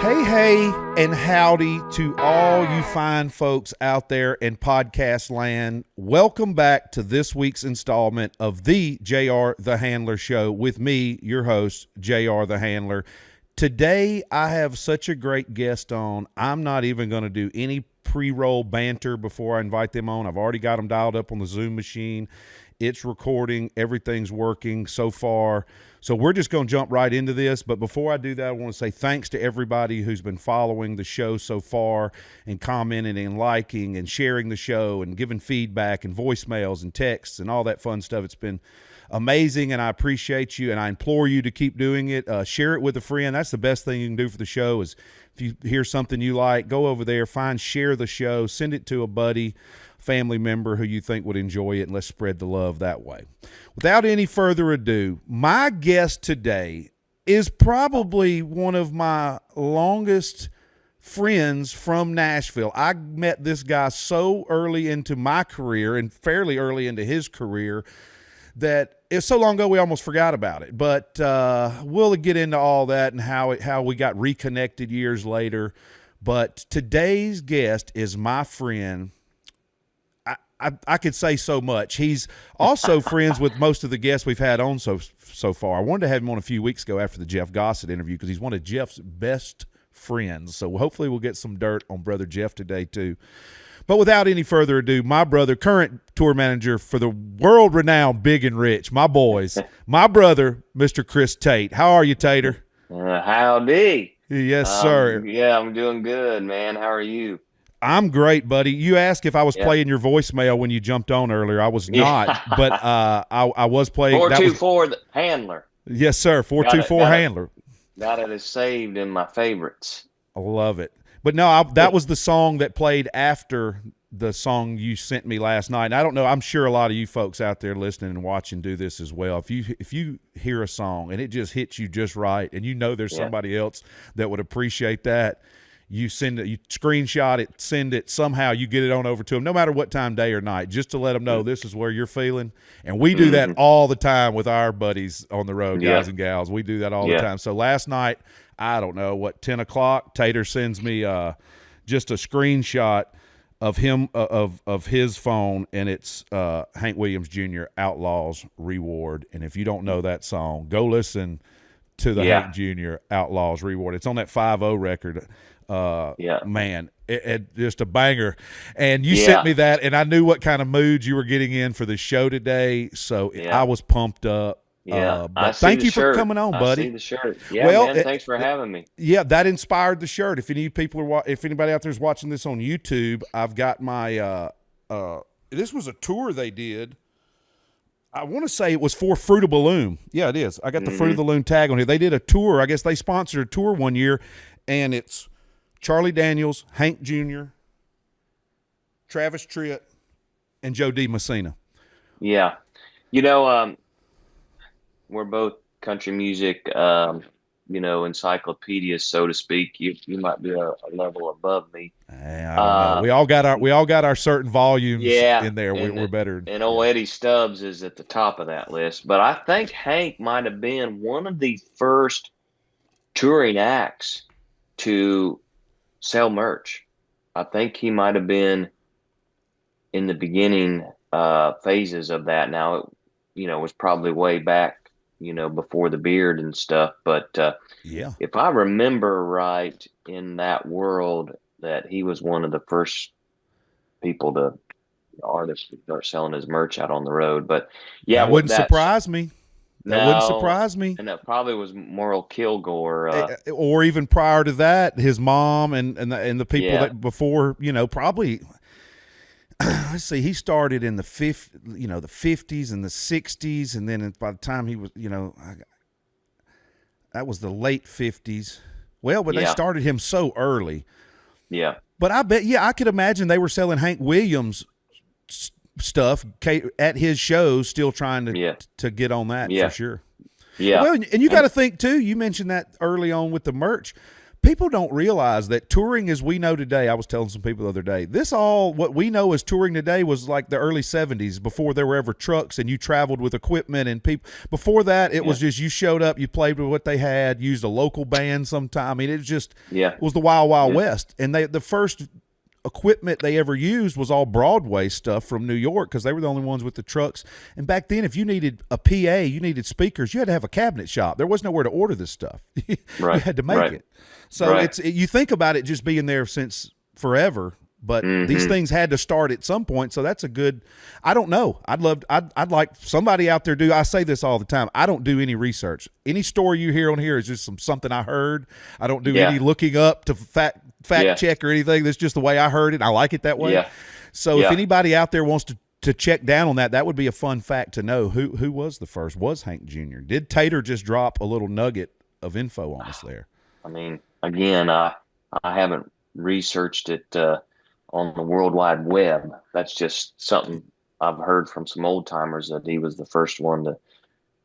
Hey, and howdy to all you fine folks out there in podcast land. Welcome back to this week's installment of the JR the Handler Show with me, your host, JR the Handler. Today, I have such a great guest on. I'm not even going to do any pre-roll banter before I invite them on. I've already got them dialed up on the Zoom machine. It's recording. Everything's working so far. So we're just going to jump right into this. But before I do that, I want to say thanks to everybody who's been following the show so far and commenting and liking and sharing the show and giving feedback and voicemails and texts and all that fun stuff. It's been amazing, and I appreciate you, and I implore you to keep doing it. Share it with a friend. That's the best thing you can do for the show is if you hear something you like, go over there, share the show, send it to a buddy, family member who you think would enjoy it, and let's spread the love that way. Without any further ado, my guest today is probably one of my longest friends from Nashville. I met this guy so early into my career and fairly early into his career that it's so long ago we almost forgot about it. But we'll get into all that and how we got reconnected years later. But today's guest is my friend. I could say so much. He's also friends with most of the guests we've had on so far. I wanted to have him on a few weeks ago after the Jeff Gossett interview because he's one of Jeff's best friends. So hopefully we'll get some dirt on Brother Jeff today too. But without any further ado, my brother, current tour manager for the world-renowned Big and Rich, my boys, my brother, Mr. Chris Tate. How are you, Tater? Howdy. Yes, sir. Yeah, I'm doing good, man. How are you? I'm great, buddy. You asked if I was playing your voicemail when you jumped on earlier. I was not, but I was playing. 424 the Handler. Yes, sir. 424 Handler. Got it is saved in my favorites. I love it. But no, that was the song that played after the song you sent me last night. And I don't know. I'm sure a lot of you folks out there listening and watching do this as well. If you hear a song and it just hits you just right, and you know there's somebody else that would appreciate that. You send it, you screenshot it, send it, somehow you get it on over to them, no matter what time, day or night, just to let them know this is where you're feeling. And we do that all the time with our buddies on the road, guys and gals. We do that all the time. So last night, I don't know, 10 o'clock, Tater sends me just a screenshot of him, of his phone, and it's Hank Williams Jr., Outlaws Reward. And if you don't know that song, go listen to the Hank Jr. Outlaws Reward. It's on that 5-0 record. Man, it just a banger. And you sent me that, and I knew what kind of mood you were getting in for the show today, so I was pumped up. But thank you for coming on, buddy. I see the shirt. Yeah, well, man, thanks for having me. Yeah, that inspired the shirt. If anybody out there is watching this on YouTube, I've got my this was a tour they did. I want to say it was for Fruit of the Loom. Yeah, it is. I got the Fruit of the Loom tag on here. They did a tour. I guess they sponsored a tour one year, and it's Charlie Daniels, Hank Jr., Travis Tritt, and Joe D. Messina. Yeah. You know, we're both country music, encyclopedias, so to speak. You might be a level above me. I don't know. We all got our certain volumes in there. We're better. And old Eddie Stubbs is at the top of that list. But I think Hank might have been one of the first touring acts to sell merch. I think he might have been in the beginning phases of that. Now, it was probably way back, before the beard and stuff. But if I remember right, in that world, that he was one of the first artists to start selling his merch out on the road. But that wouldn't surprise me. That wouldn't surprise me. And that probably was Merle Kilgore. Or even prior to that, his mom and the people that before, probably, let's see, he started in the 50s and the 60s. And then by the time he was, that was the late 50s. Well, but they started him so early. Yeah. But I bet, I could imagine they were selling Hank Williams stuff at his shows, still trying to get on that for sure. Yeah. Well, and you got to think too. You mentioned that early on with the merch. people don't realize that touring as we know today, I was telling some people the other day, what we know as touring today was like the early 70s before there were ever trucks and you traveled with equipment and people. Before that, it was just you showed up, you played with what they had, used a local band sometime. I mean, it was the Wild Wild West. And the first equipment they ever used was all Broadway stuff from New York because they were the only ones with the trucks. And back then, if you needed a PA, you needed speakers, you had to have a cabinet shop. There was nowhere to order this stuff. You had to make it. So you think about it just being there since forever, but these things had to start at some point. So that's a good, I don't know. I'd like somebody out there do, I say this all the time. I don't do any research. Any story you hear on here is just something I heard. I don't do any looking up to fact check or anything. That's just the way I heard it. I like it that way. Yeah. So if anybody out there wants to check down on that would be a fun fact to know. Who was the first? Was Hank Jr.? Did Tate just drop a little nugget of info on us there? I mean, again, I haven't researched it on the World Wide Web. That's just something I've heard from some old timers that he was the first one to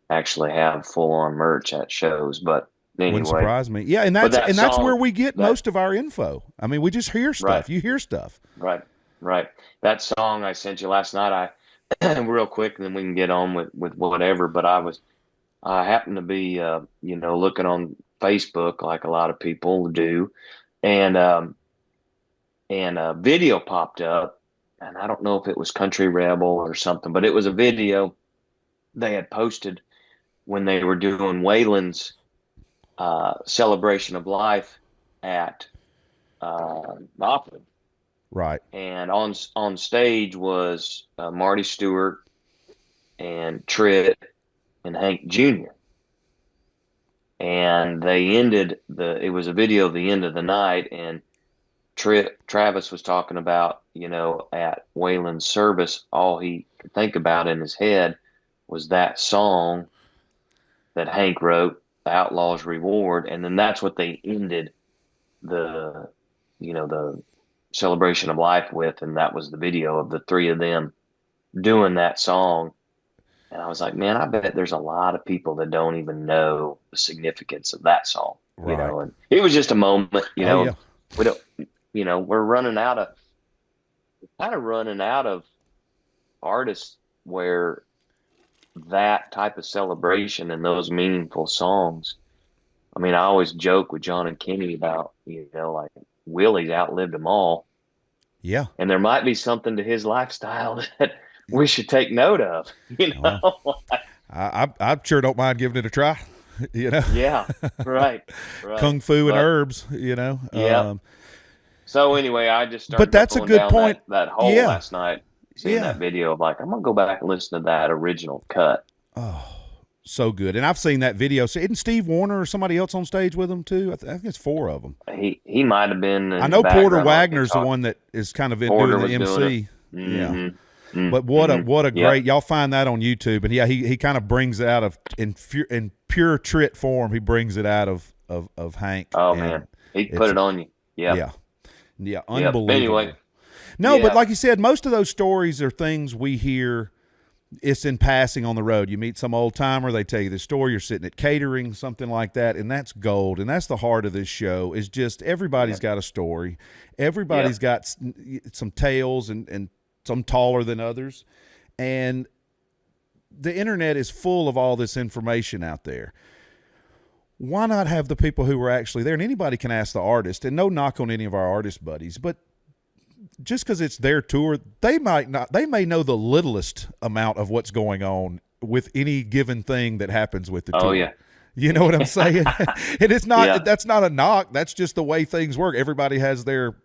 actually have full on merch at shows. But anyway, wouldn't surprise me. Yeah, and that's where we get most of our info. I mean, we just hear stuff. Right. You hear stuff. Right. That song I sent you last night, I real quick, and then we can get on with whatever. But I happened to be looking on Facebook like a lot of people do, and a video popped up, and I don't know if it was Country Rebel or something, but it was a video they had posted when they were doing Waylon's celebration of life at Nashville. Right. And on stage was Marty Stewart and Tritt and Hank Jr. And they ended it was a video of the end of the night, and Travis was talking about, at Waylon's service, all he could think about in his head was that song that Hank wrote, The Outlaw's Reward. And then that's what they ended the celebration of life with. And that was the video of the three of them doing that song. And I was like, man, I bet there's a lot of people that don't even know the significance of that song, and it was just a moment, we don't, we're running out of artists where that type of celebration and those meaningful songs. I mean, I always joke with John and Kenny about, like Willie's outlived them all. Yeah. And there might be something to his lifestyle that we should take note of, Well, I sure don't mind giving it a try, Yeah, right. Kung Fu and herbs, Yeah. So anyway, I just started. But that's a good point. That hole last night, seeing that video of like, I'm gonna go back and listen to that original cut. Oh, so good. And I've seen that video. So isn't Steve Warner or somebody else on stage with them too? I think it's four of them. He might have been. I know Porter Wagner's the one that is kind of doing the MC. Yeah. But what a great, y'all find that on YouTube. And he kind of brings it out of, in pure Tritt form, he brings it out of Hank. Oh, man. He put it on you. Yeah. Yeah, unbelievable. Anyway. No, but like you said, most of those stories are things we hear. It's in passing on the road. You meet some old timer, they tell you the story. You're sitting at catering, something like that, and that's gold. And that's the heart of this show. Is just everybody's got a story. Everybody's got some tales, and some taller than others, and the internet is full of all this information out there. Why not have the people who were actually there? And anybody can ask the artist, and no knock on any of our artist buddies, but just because it's their tour, they may know the littlest amount of what's going on with any given thing that happens with the tour. Oh, yeah. You know what I'm saying? And it's not, that's not a knock. That's just the way things work. Everybody has their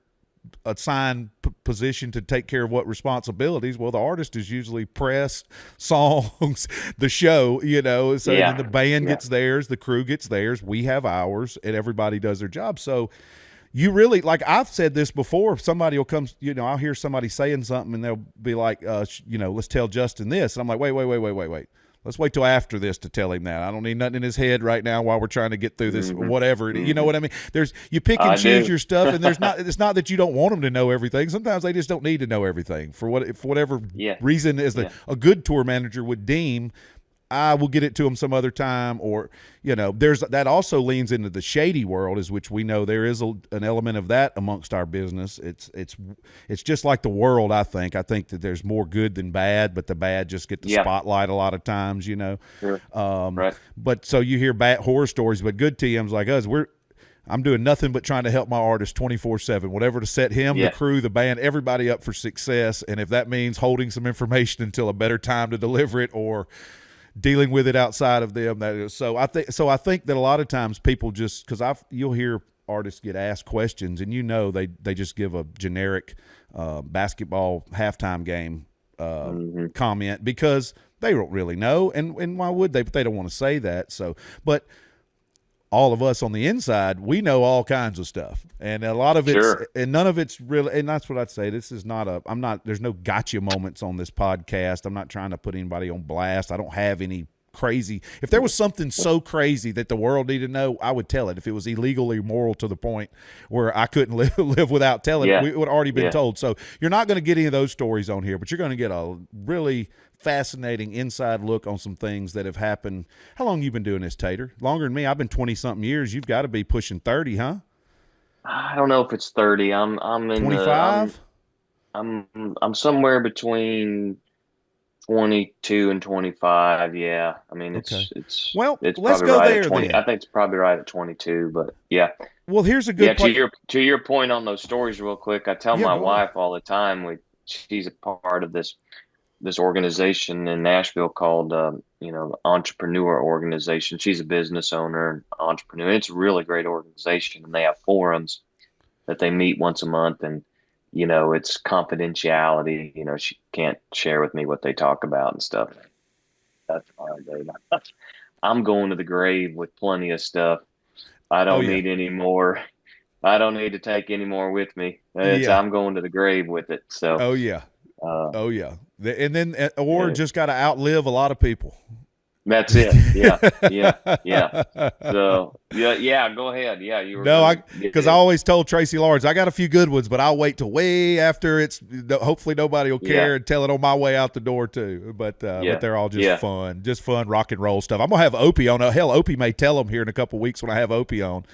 assigned position to take care of what responsibilities. Well, the artist is usually press, songs, the show, so then the band gets theirs, the crew gets theirs, we have ours, and everybody does their job. So you really, like I've said this before, somebody will come, I'll hear somebody saying something and they'll be like, let's tell Justin this. And I'm like, wait. Let's wait till after this to tell him that. I don't need nothing in his head right now while we're trying to get through this, whatever. You know what I mean? You pick and choose your stuff, and it's not that you don't want them to know everything. Sometimes they just don't need to know everything for whatever reason, as a good tour manager would deem I will get it to them some other time, or there's that also leans into the shady world, is which we know there is an element of that amongst our business. It's just like the world. I think that there's more good than bad, but the bad just get the spotlight a lot of times. Sure. Right. But so you hear bad horror stories, but good TMs like us, I'm doing nothing but trying to help my artist 24/7, whatever to set him, the crew, the band, everybody up for success. And if that means holding some information until a better time to deliver it, or dealing with it outside of them, that is. So I think that a lot of times people just, because you'll hear artists get asked questions, and they just give a generic basketball halftime game comment because they don't really know, and why would they? But they don't want to say that. So, but all of us on the inside, we know all kinds of stuff, and a lot of it's, and none of it's really, and that's what I'd say. This is not there's no gotcha moments on this podcast. I'm not trying to put anybody on blast. I don't have any crazy. If there was something so crazy that the world needed to know, I would tell it. If it was illegally immoral to the point where I couldn't live without telling it, it would already been told. So you're not going to get any of those stories on here, but you're going to get a really fascinating inside look on some things that have happened. How long you been doing this, Tater? Longer than me. I've been 20-something years. You've got to be pushing 30, huh? I don't know if it's 30. I'm in 25. I'm somewhere between 22 and 25. Yeah. I mean, it's let's probably go right there at 20. then. I think it's probably right at 22, but yeah. Well, here's a good point. To your point on those stories real quick, I tell my wife all the time, she's a part of this organization in Nashville called, Entrepreneur Organization. She's a business owner and entrepreneur. It's a really great organization, and they have forums that they meet once a month, and it's confidentiality. She can't share with me what they talk about and stuff. That's fine, Dave. I'm going to the grave with plenty of stuff. I don't need any more. I don't need to take any more with me. I'm going to the grave with it. So. And then, just got to outlive a lot of people. That's it. Yeah. So, go ahead. Yeah, you were. Because I always told Tracy Lawrence, I got a few good ones, but I'll wait till way after hopefully nobody will care and tell it on my way out the door too. But they're all just fun rock and roll stuff. I'm going to have Opie on. Hell, Opie may tell them here in a couple of weeks when I have Opie on.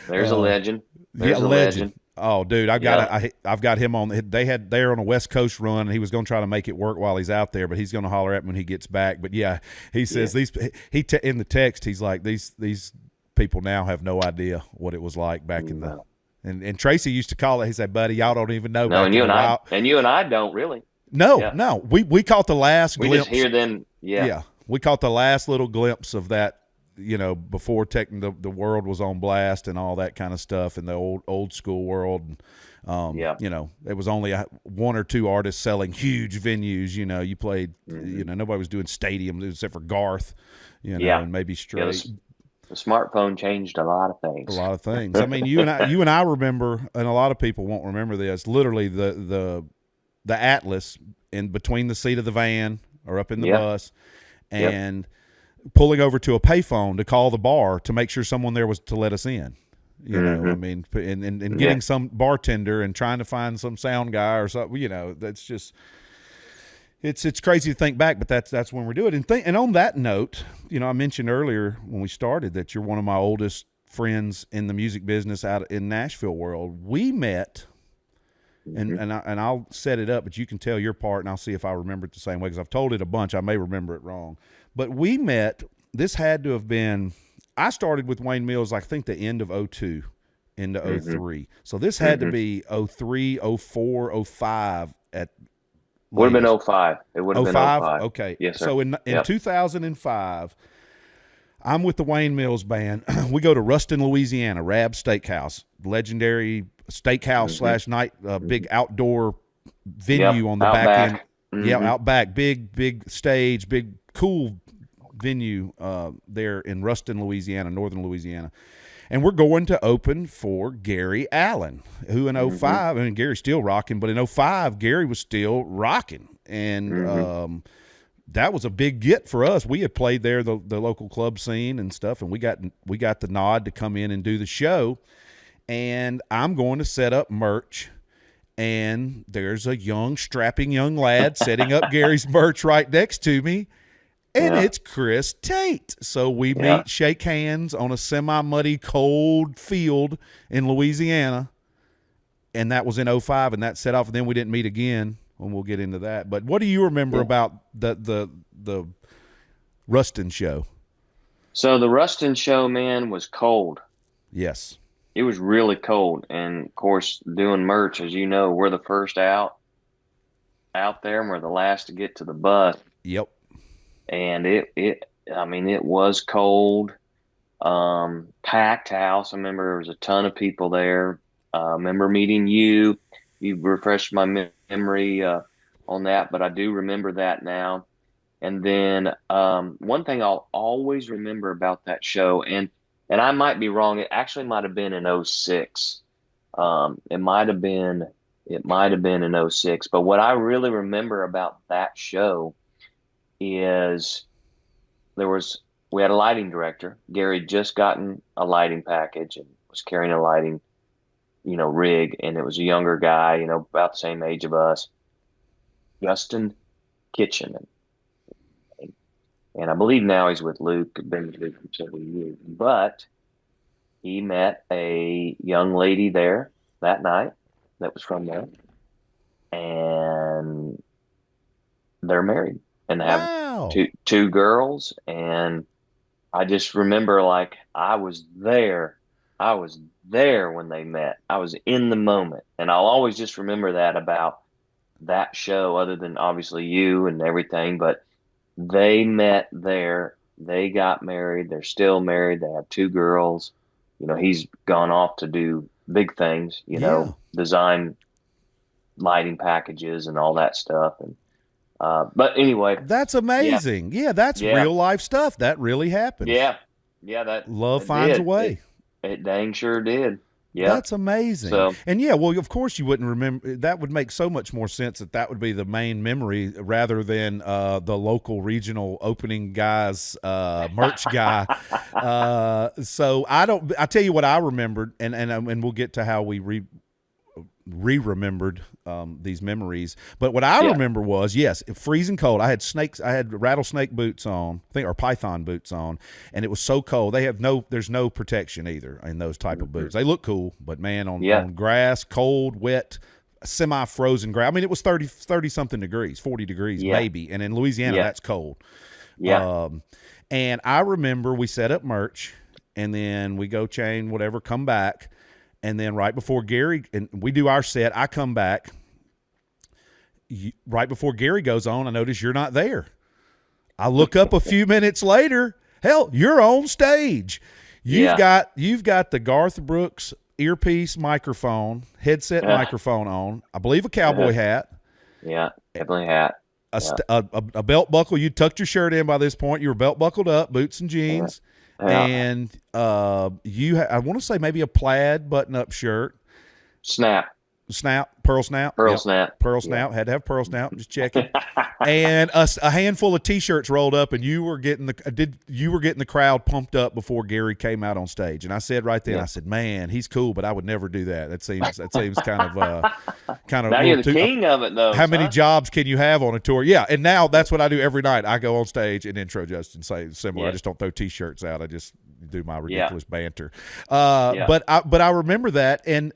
There's a legend. There's a legend. Oh, dude, I've got him on. They're on a West Coast run, and he was going to try to make it work while he's out there, but he's going to holler at me when he gets back. But yeah, he says in the text, he's like, these people now have no idea what it was like back in the. And Tracy used to call it. He said, "Buddy, y'all don't even know." No, and you and I don't really. No. We caught the last glimpse. We just hear them. Yeah. We caught the last little glimpse of that. Before the world was on blast and all that kind of stuff in the old school world. It was only one or two artists selling huge venues. You played, nobody was doing stadiums except for Garth, and maybe Straight. The smartphone changed a lot of things. I mean, you and I remember, and a lot of people won't remember this, literally the Atlas in between the seat of the van or up in the bus and pulling over to a payphone to call the bar to make sure someone there was to let us in. I mean, and getting some bartender and trying to find some sound guy or something. That's just it's crazy to think back, but that's when we do it. And on that note, I mentioned earlier when we started that you're one of my oldest friends in the music business out in Nashville world. We met. And I'll set it up, but you can tell your part, and I'll see if I remember it the same way because I've told it a bunch. I may remember it wrong. But we met, this had to have been, I started with Wayne Mills, I think the end of 02 into 03. So this had to be 03, 04, 05 at would have been 05. It would have been 05. Okay. Yes, sir. So in 2005, I'm with the Wayne Mills band. We go to Ruston, Louisiana, Rab's Steakhouse, legendary steakhouse / night, big outdoor venue on the back end. Yeah, out back, big stage, big cool venue there in Ruston, Louisiana, northern Louisiana. And we're going to open for Gary Allan, who in 05, I mean, Gary's still rocking, but in 05, Gary was still rocking. And that was a big get for us. We had played there, the local club scene and stuff, and we got the nod to come in and do the show. And I'm going to set up merch, and there's a strapping young lad setting up Gary's merch right next to me. and Yeah. it's Chris Tate. So we Yeah. meet, shake hands on a semi-muddy, cold field in Louisiana, and that was in '05, and that set off. And then we didn't meet again, and we'll get into that. But what do you remember Yeah. about the Rustin show? So the Rustin show, man, was cold. Yes. It was really cold. And of course, doing merch, as you know, we're the first out there and we're the last to get to the bus. Yep. And I mean, it was cold. Packed house. I remember there was a ton of people there. Remember meeting you. You refreshed my memory on that, but I do remember that now. And then one thing I'll always remember about that show, and I might be wrong, it actually might have been in '06. It might have been in '06. But what I really remember about that show is there was we had a lighting director. Gary had just gotten a lighting package and was carrying a lighting, rig, and it was a younger guy, about the same age of us, Justin Kitchen. And I believe now he's with Luke, been with Luke for several years. But he met a young lady there that night that was from there, and they're married and have Wow. two girls. And I just remember like I was there. I was there when they met. I was in the moment. And I'll always just remember that about that show, other than obviously you and everything. But they met there. They got married. They're still married. They have two girls. He's gone off to do big things, Yeah. design lighting packages and all that stuff. And but anyway, That's amazing. Yeah, that's yeah, real life stuff. That really happens. yeah, yeah. That Love it finds a did. way. It dang sure did. Yeah. That's amazing. So And yeah, well, of course you wouldn't remember. That would make so much more sense that would be the main memory rather than the local regional opening guy's merch guy. So I tell you what I remembered, and we'll get to how we remembered these memories. But what I yeah, remember was, yes, freezing cold. I had rattlesnake boots on, I think, or python boots on, and it was so cold. There's no protection either in those type of boots. They look cool, but man, yeah, on grass, cold, wet, semi-frozen grass. I mean, it was 30 something degrees, 40 degrees yeah, maybe, and in Louisiana yeah, that's cold. yeah, And I remember we set up merch, and then we go chain whatever, come back. And then right before Gary, and we do our set, I come back. Right before Gary goes on, I notice you're not there. I look up a few minutes later. Hell, you're on stage. You've yeah, got the Garth Brooks earpiece microphone, headset microphone on. I believe a cowboy hat, yeah. Definitely hat. Yeah, a belt buckle. You tucked your shirt in by this point. You were belt buckled up, boots and yeah, jeans. yeah. And I want to say maybe a plaid button-up shirt, Snap, pearl snap, pearl yep, snap. pearl Yeah. snap. Had to have pearl snap. Just checking. And a handful of T-shirts rolled up, and you were getting the crowd pumped up before Gary came out on stage. And I said right then, Yeah. I said, "Man, he's cool, but I would never do that. That seems kind of Now a you're little the too." king of it, though. How many Son. jobs can you have on a tour? Yeah, and now that's what I do every night. I go on stage and intro Justin, say similar. I Yeah, just don't throw T-shirts out. I just do my yeah, ridiculous banter. yeah, But I remember that, and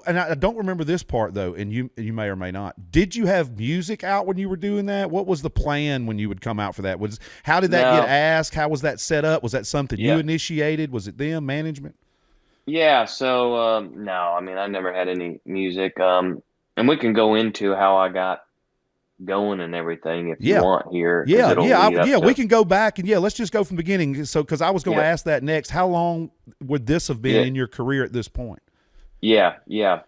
I don't remember this part though, and you may or may not. Did you have music out when you were doing that? What was the plan when you would come out for that? How did that get no, asked? How was that set up? Was that something you yeah, initiated? Was it them, management? yeah. So no, I mean, I never had any music. And we can go into how I got going and everything if you Yeah. want here, because Yeah, it'll lead up we to can go back and let's just go from the beginning. So, because I was going to yeah, ask that next, how long would this have been yeah, in your career at this point? yeah, yeah.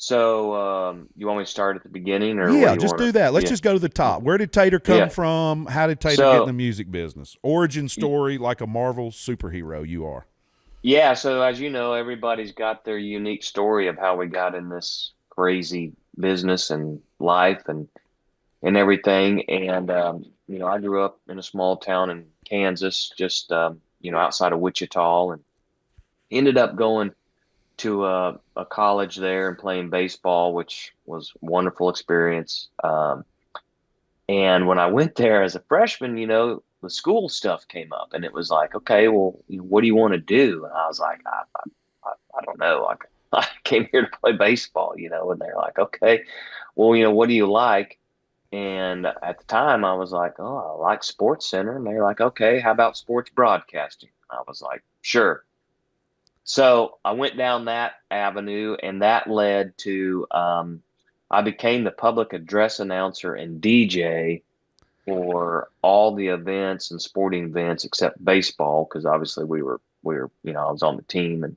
So you want me to start at the beginning, or what Yeah, do you just want do to? that. Let's Yeah, just go to the top. Where did Tater come yeah. from? How did Tater get in the So music business? Origin story, like a Marvel superhero you are. yeah, so as you know, everybody's got their unique story of how we got in this crazy business and life and everything. And I grew up in a small town in Kansas, just outside of Wichita, and ended up going to a college there and playing baseball, which was a wonderful experience. And when I went there as a freshman, the school stuff came up, and it was like, okay, well, what do you want to do? And I was like, I don't know. I came here to play baseball, and they're like, okay, well, what do you like? And at the time, I was like, oh, I like Sports Center. And they're like, okay, how about sports broadcasting? I was like, sure. So I went down that avenue, and that led to I became the public address announcer and DJ for all the events and sporting events except baseball, because obviously we were I was on the team, and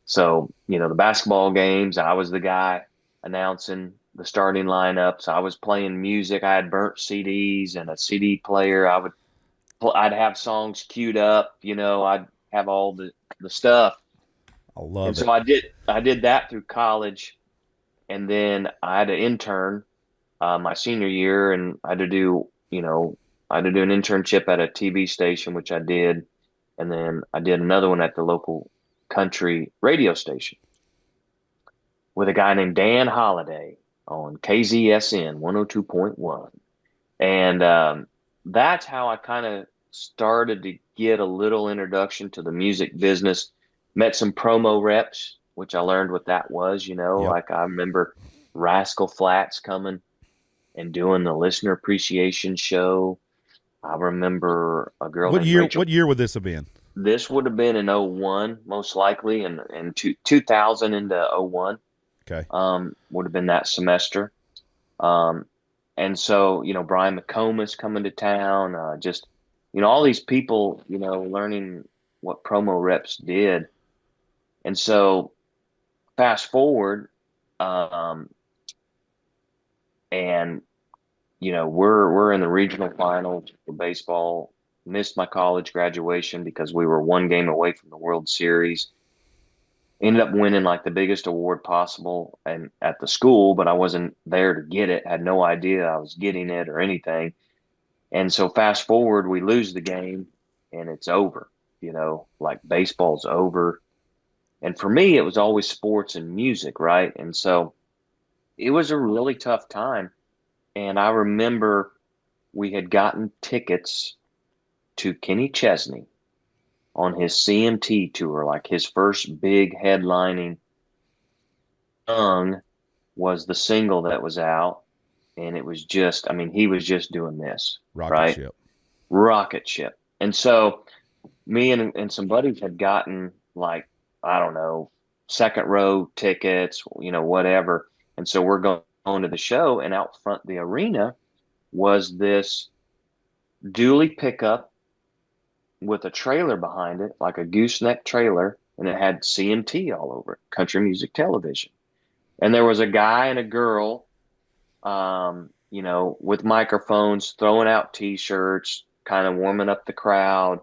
so the basketball games I was the guy announcing the starting lineups. I was playing music. I had burnt CDs and a CD player. I'd have songs queued up. I'd have all the stuff, I and love so it. I did that through college, and then I had an intern my senior year, and I had to do an internship at a TV station, which I did, and then I did another one at the local country radio station with a guy named Dan Holliday on KZSN 102.1. And that's how I kind of started to get a little introduction to the music business. Met some promo reps, which I learned what that was. Yep. Like I remember Rascal Flats coming and doing the listener appreciation show. I remember a girl What named year? Rachel. What year would this have been? This would have been in '01, most likely, and 2000 into '01 Okay. would have been that semester. Um, and so, Brian McComas coming to town, just, all these people, learning what promo reps did. And so fast forward, um, and we're in the regional finals for baseball. Missed my college graduation because we were one game away from the World Series. Ended up winning like the biggest award possible and at the school, but I wasn't there to get it. Had no idea I was getting it or anything. And so fast forward, we lose the game and it's over. Like baseball's over. And for me, it was always sports and music, right? And so it was a really tough time. And I remember we had gotten tickets to Kenny Chesney on his CMT tour, like his first big headlining. Young was the single that was out, and it was just, I mean, he was just doing this, Rocket right? ship. Rocket ship. And so me and some buddies had gotten like, I don't know, second row tickets, whatever. And so we're going to the show, and out front the arena was this dually pickup with a trailer behind it, like a gooseneck trailer, and it had CMT all over it, country music television. And there was a guy and a girl, with microphones, throwing out T-shirts, kind of warming up the crowd,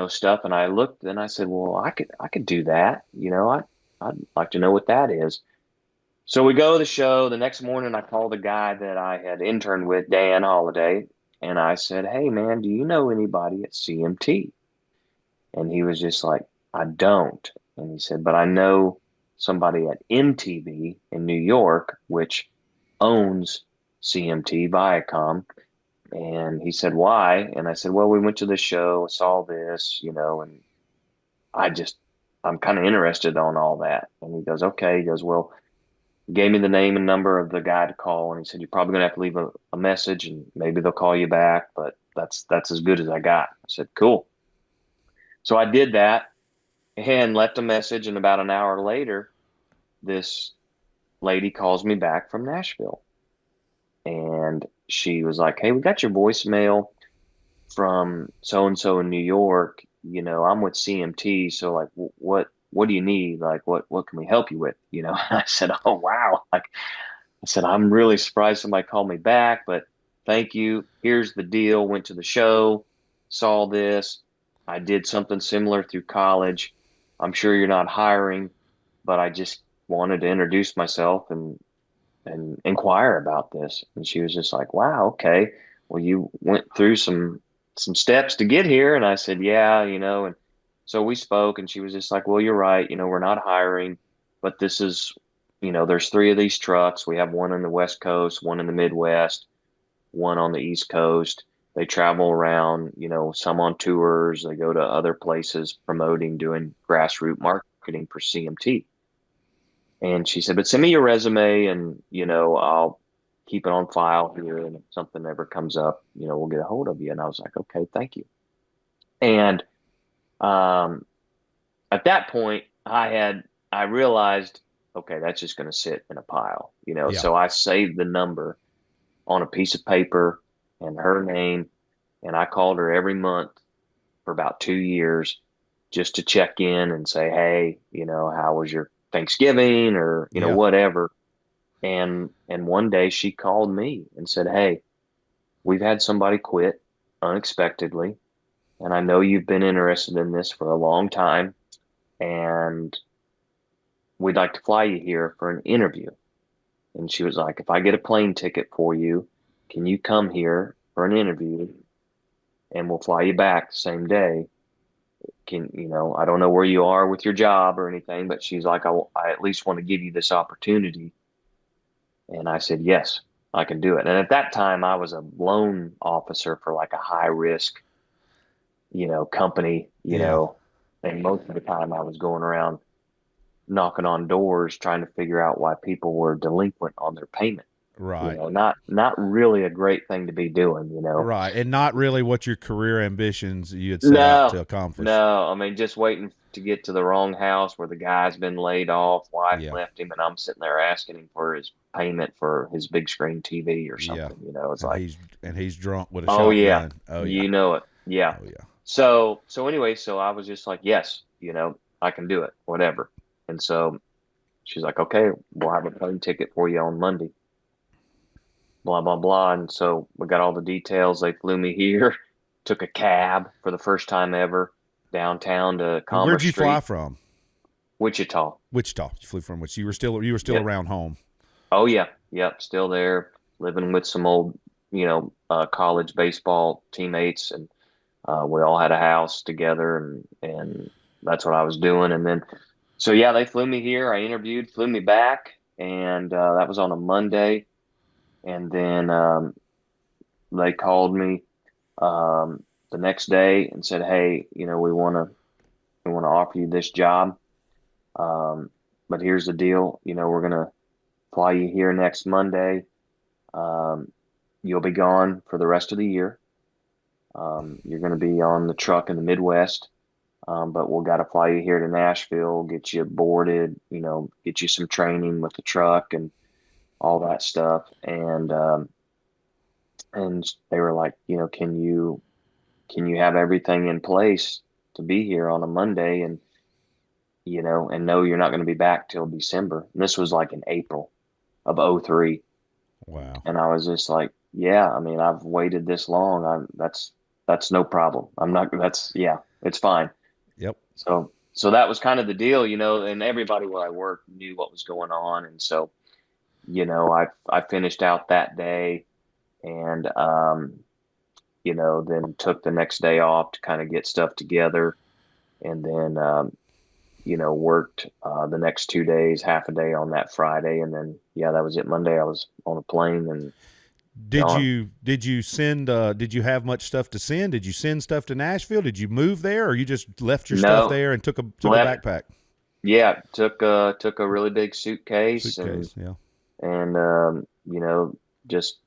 stuff. And I looked and I said, well, I could do that. I'd like to know what that is. So we go to the show. The next morning, I called the guy that I had interned with, Dan Holiday, and I said, hey, man, do you know anybody at CMT? And he was just like, I don't. And he said, but I know somebody at MTV in New York, which owns CMT, Viacom. And he said, why? And I said, well, we went to the show, saw this, and I just, I'm kind of interested on all that. And he goes, okay. He goes, well, he gave me the name and number of the guy to call. And he said, you're probably going to have to leave a message and maybe they'll call you back, but that's as good as I got. I said, cool. So I did that and left a message. And about an hour later, this lady calls me back from Nashville. And she was like, hey, we got your voicemail from so and so in New York. I'm with CMT. So like, what do you need? Like, what can we help you with? I said, oh, wow. Like, I said, I'm really surprised somebody called me back, but thank you. Here's the deal. Went to the show, saw this. I did something similar through college. I'm sure you're not hiring, but I just wanted to introduce myself and inquire about this. And she was just like, wow, okay. Well, you went through some steps to get here. And I said, yeah, and so we spoke and she was just like, well, you're right. We're not hiring, but this is, there's three of these trucks. We have one on the West Coast, one in the Midwest, one on the East Coast. they travel around, some on tours, they go to other places promoting, doing grassroots marketing for CMT. And she said, but send me your resume and, I'll keep it on file here. And if something ever comes up, we'll get a hold of you. And I was like, okay, thank you. And um, at that point, I realized, okay, that's just going to sit in a pile, Yeah. So I saved the number on a piece of paper and her name. And I called her every month for about 2 years just to check in and say, hey, how was your Thanksgiving or, Yeah. whatever. And one day she called me and said, hey, we've had somebody quit unexpectedly. And I know you've been interested in this for a long time. And we'd like to fly you here for an interview. And she was like, if I get a plane ticket for you, can you come here for an interview and we'll fly you back the same day? I don't know where you are with your job or anything, but she's like, I at least want to give you this opportunity. And I said, yes, I can do it. And at that time, I was a loan officer for like a high risk, company, Yeah. and most of the time I was going around knocking on doors trying to figure out why people were delinquent on their payment. Right. Not really a great thing to be doing, Right. And not really what your career ambitions you had set out No, to accomplish. no. I mean, just waiting to get to the wrong house where the guy's been laid off, wife Yeah. left him, and I'm sitting there asking him for his payment for his big screen TV or Yeah. something. It's And like, he's drunk with a oh yeah, shotgun. Oh yeah. you know it, yeah. Oh yeah. So anyway, so I was just like, yes, I can do it, whatever. And so she's like, okay, we'll have a plane ticket for you on Monday. Blah blah blah. And so we got all the details. They flew me here, took a cab for the first time ever downtown to And where'd Commerce you Street, fly from? Wichita. Wichita. You flew from which you were still Yep. around home. Oh yeah, yep. Still there, living with some old, college baseball teammates, and we all had a house together, and that's what I was doing. And then, so yeah, they flew me here. I interviewed, flew me back, and that was on a Monday. And then they called me the next day and said, "Hey, we want to offer you this job, but here's the deal. We're gonna fly you here next Monday. Um, you'll be gone for the rest of the year. You're gonna be on the truck in the Midwest, but we'll got to fly you here to Nashville, get you boarded, get you some training with the truck and all that stuff." And they were like, can you have everything in place to be here on a Monday and and know you're not going to be back till December. And this was like in April of '03. Wow. And I was just like, yeah, I mean, I've waited this long. That's no problem. Yeah, it's fine. Yep. So that was kind of the deal, and everybody where I worked knew what was going on. And so, I finished out that day and, then took the next day off to kind of get stuff together. And then, worked the next 2 days, half a day on that Friday, and then that was it. Monday I was on a plane and did you send did you have much stuff to send? Did you send stuff to Nashville? Did you move there, or you just left your stuff there and took a backpack? Yeah, took a really big suitcase and yeah. And just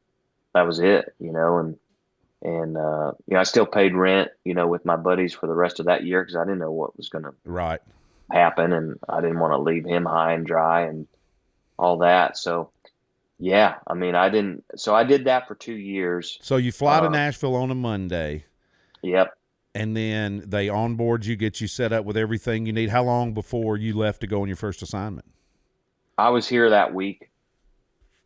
that was it, and I still paid rent, with my buddies for the rest of that year because I didn't know what was going to Right. happen, and I didn't want to leave him high and dry and all that. So yeah, I mean, I didn't. So I did that for 2 years. So you fly to Nashville on a Monday. Yep. And then they onboard you, get you set up with everything you need. How long before you left to go on your first assignment? I was here that week.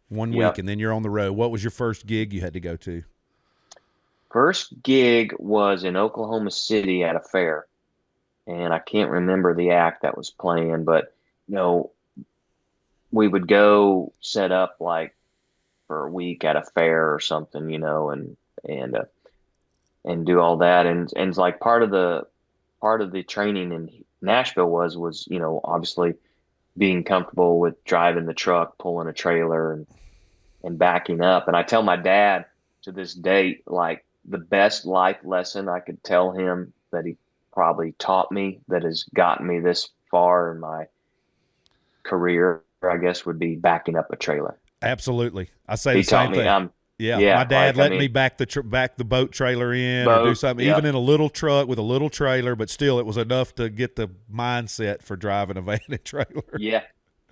1 week, and then you're on the road. What was your first gig you had to go to? First gig was in Oklahoma City at a fair, and I can't remember the act that was playing, but we would go set up like for a week at a fair or something, and do all that, and it's like part of the training in Nashville was obviously being comfortable with driving the truck, pulling a trailer, and backing up. And I tell my dad to this date, like, the best life lesson I could tell him that he probably taught me that has gotten me this far in my career, I guess, would be backing up a trailer. Absolutely. I say He the taught same me, thing. Yeah, my yeah, dad let I me mean, back the boat trailer in or do boat, something, even yep, in a little truck with a little trailer, but still it was enough to get the mindset for driving a van and trailer. yeah,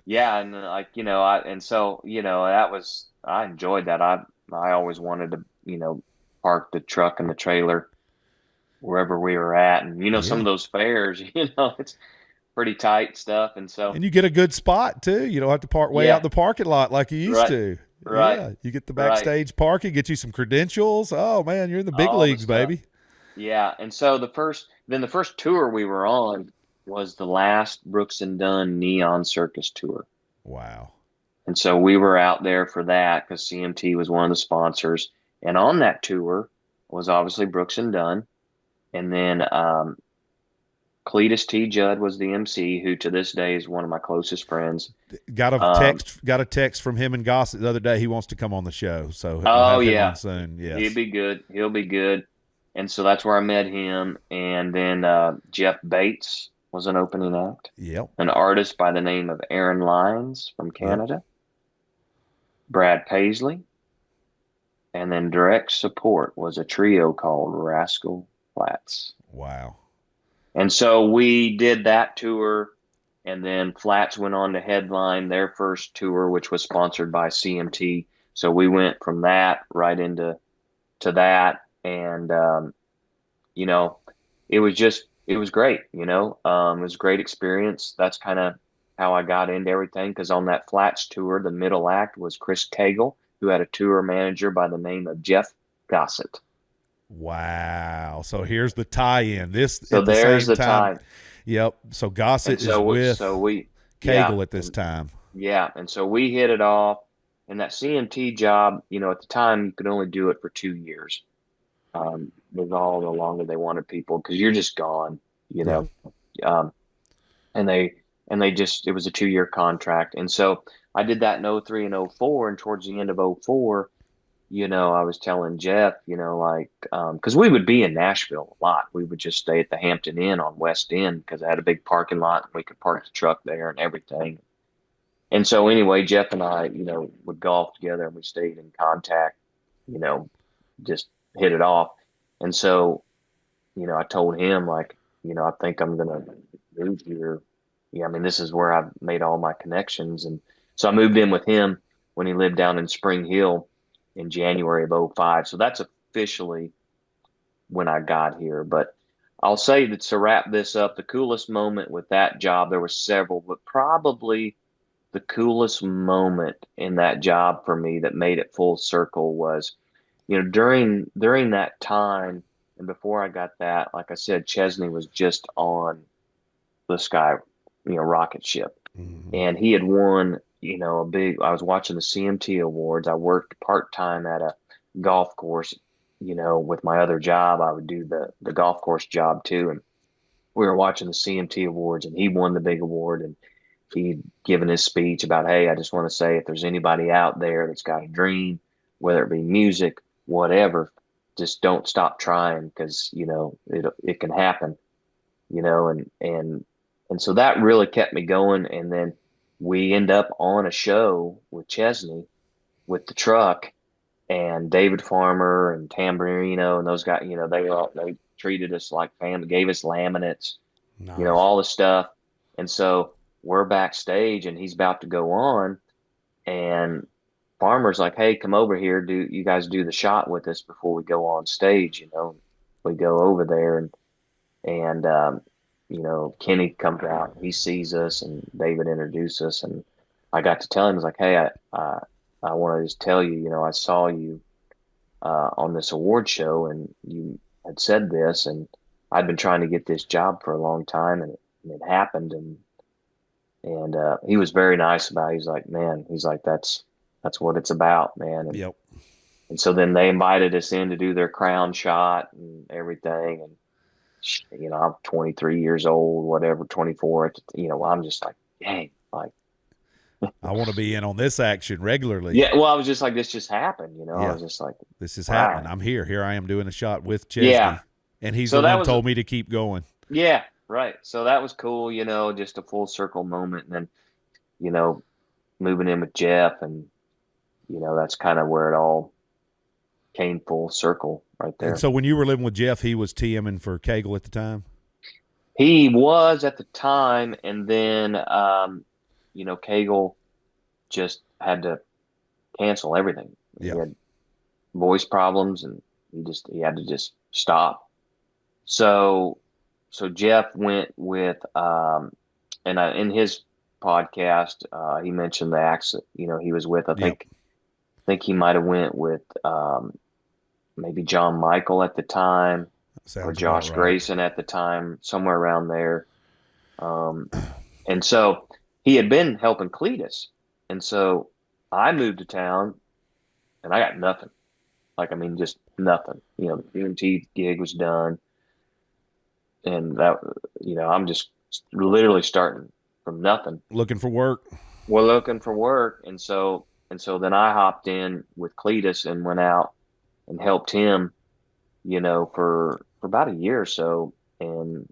yeah, and like and so that was I enjoyed that. I always wanted to park the truck and the trailer wherever we were at, and some Yeah. of those fairs, it's pretty tight stuff, and so And you get a good spot too. You don't have to park way out yeah, in the parking lot like you used right, to. right, Yeah, you get the right, backstage parking, get you some credentials. Oh man, you're in the big all the leagues, stuff. baby. Yeah, and so the first tour we were on was the last Brooks and Dunn Neon Circus tour. Wow. And so we were out there for that because CMT was one of the sponsors. And on that tour was obviously Brooks and Dunn. And then Cletus T. Judd was the MC, who to this day is one of my closest friends. Got a Um, text from him and Gossett the other day. He wants to come on the show, so we'll oh have him on yeah, soon. he'll Yes. be good. He'll be good. And so that's where I met him. And then Jeff Bates was an opening act, Yep. an artist by the name of Aaron Lyons from Yep. Canada, Brad Paisley, and then direct support was a trio called Rascal Flats. Wow. And so we did that tour, and then Flats went on to headline their first tour, which was sponsored by CMT. So we went from that right into that, and you know, it was great. It was a great experience. That's kind of how I got into everything because on that Flats tour, the middle act was Chris Cagle, who had a tour manager by the name of Jeff Gossett. Wow. So here's the tie-in. This So at the there's same the time. time. Yep. So And Gossett is so with we, yeah, Cagle at this time. yeah. And so we hit it off. And that CMT job, at the time, you could only do it for 2 years. Was all the longer they wanted people because you're just gone, you Yeah. know. Um, and they just, it was a 2 year contract. And so I did that in '03 and '04. And towards the end of '04, I was telling Jeff, like, because we would be in Nashville a lot. We would just stay at the Hampton Inn on West End because I had a big parking lot and we could park the truck there and everything. And so anyway, Jeff and I, would golf together and we stayed in contact, you know, just hit it off. And so, I told him like, I think I'm gonna move here. Yeah, I mean, this is where I've made all my connections. And so I moved in with him when he lived down in Spring Hill in January of '05. So that's officially when I got here. But I'll say that to wrap this up, the coolest moment with that job, there were several, but probably the coolest moment in that job for me that made it full circle was, during that time and before I got that, like I said, Chesney was just on the Sky, rocket ship. Mm-hmm. And he had won, I was watching the CMT awards. I worked part-time at a golf course, with my other job. I would do the golf course job too. And we were watching the CMT awards and he won the big award. And he'd given his speech about, hey, I just want to say if there's anybody out there that's got a dream, whether it be music, whatever, just don't stop trying because, it can happen, and so that really kept me going. And then we end up on a show with Chesney with the truck and David Farmer and Tamburino and those guys, they treated us like family, gave us laminates, Nice. all the stuff. And so we're backstage and he's about to go on and Farmer's like, hey, come over here. Do you guys do the shot with us before we go on stage? We go over there and Kenny comes out, he sees us and David introduced us. And I got to tell him, I was like, hey, I want to just tell you, I saw you on this award show and you had said this and I'd been trying to get this job for a long time and it happened. And he was very nice about it. He's like, man, that's what it's about, man. And, Yep. and so then they invited us in to do their crown shot and everything. And, I'm 23 years old, whatever, 24. I'm just like, dang, like, I want to be in on this action regularly. Yeah, well, I was just like, this just happened, you know. Yeah. I was just like, This is wow. happening. I'm here. Here I am doing a shot with Chesney. Yeah. And he's So the that one was told me to keep going. Yeah, right. So that was cool, you know, just a full circle moment. And then, you know, moving in with Jeff, and, you know, that's kind of where it all came full circle right there. And so when you were living with Jeff, he was TMing for Cagle at the time? He was at the time, and then, you know, Cagle just had to cancel everything. Yeah. He had voice problems, and he had to just stop. So Jeff went with, in his podcast, he mentioned the acts that, you know, he was with. I think he might have went with maybe John Michael at the time, or Josh Grayson at the time, somewhere around there. And so he had been helping Cletus, and so I moved to town, and I got nothing. Like, I mean, just nothing. You know, the CMT gig was done. And that, you know, I'm just literally starting from nothing. Looking for work. We're looking for work. And so then I hopped in with Cletus and went out and helped him, you know, for about a year or so. And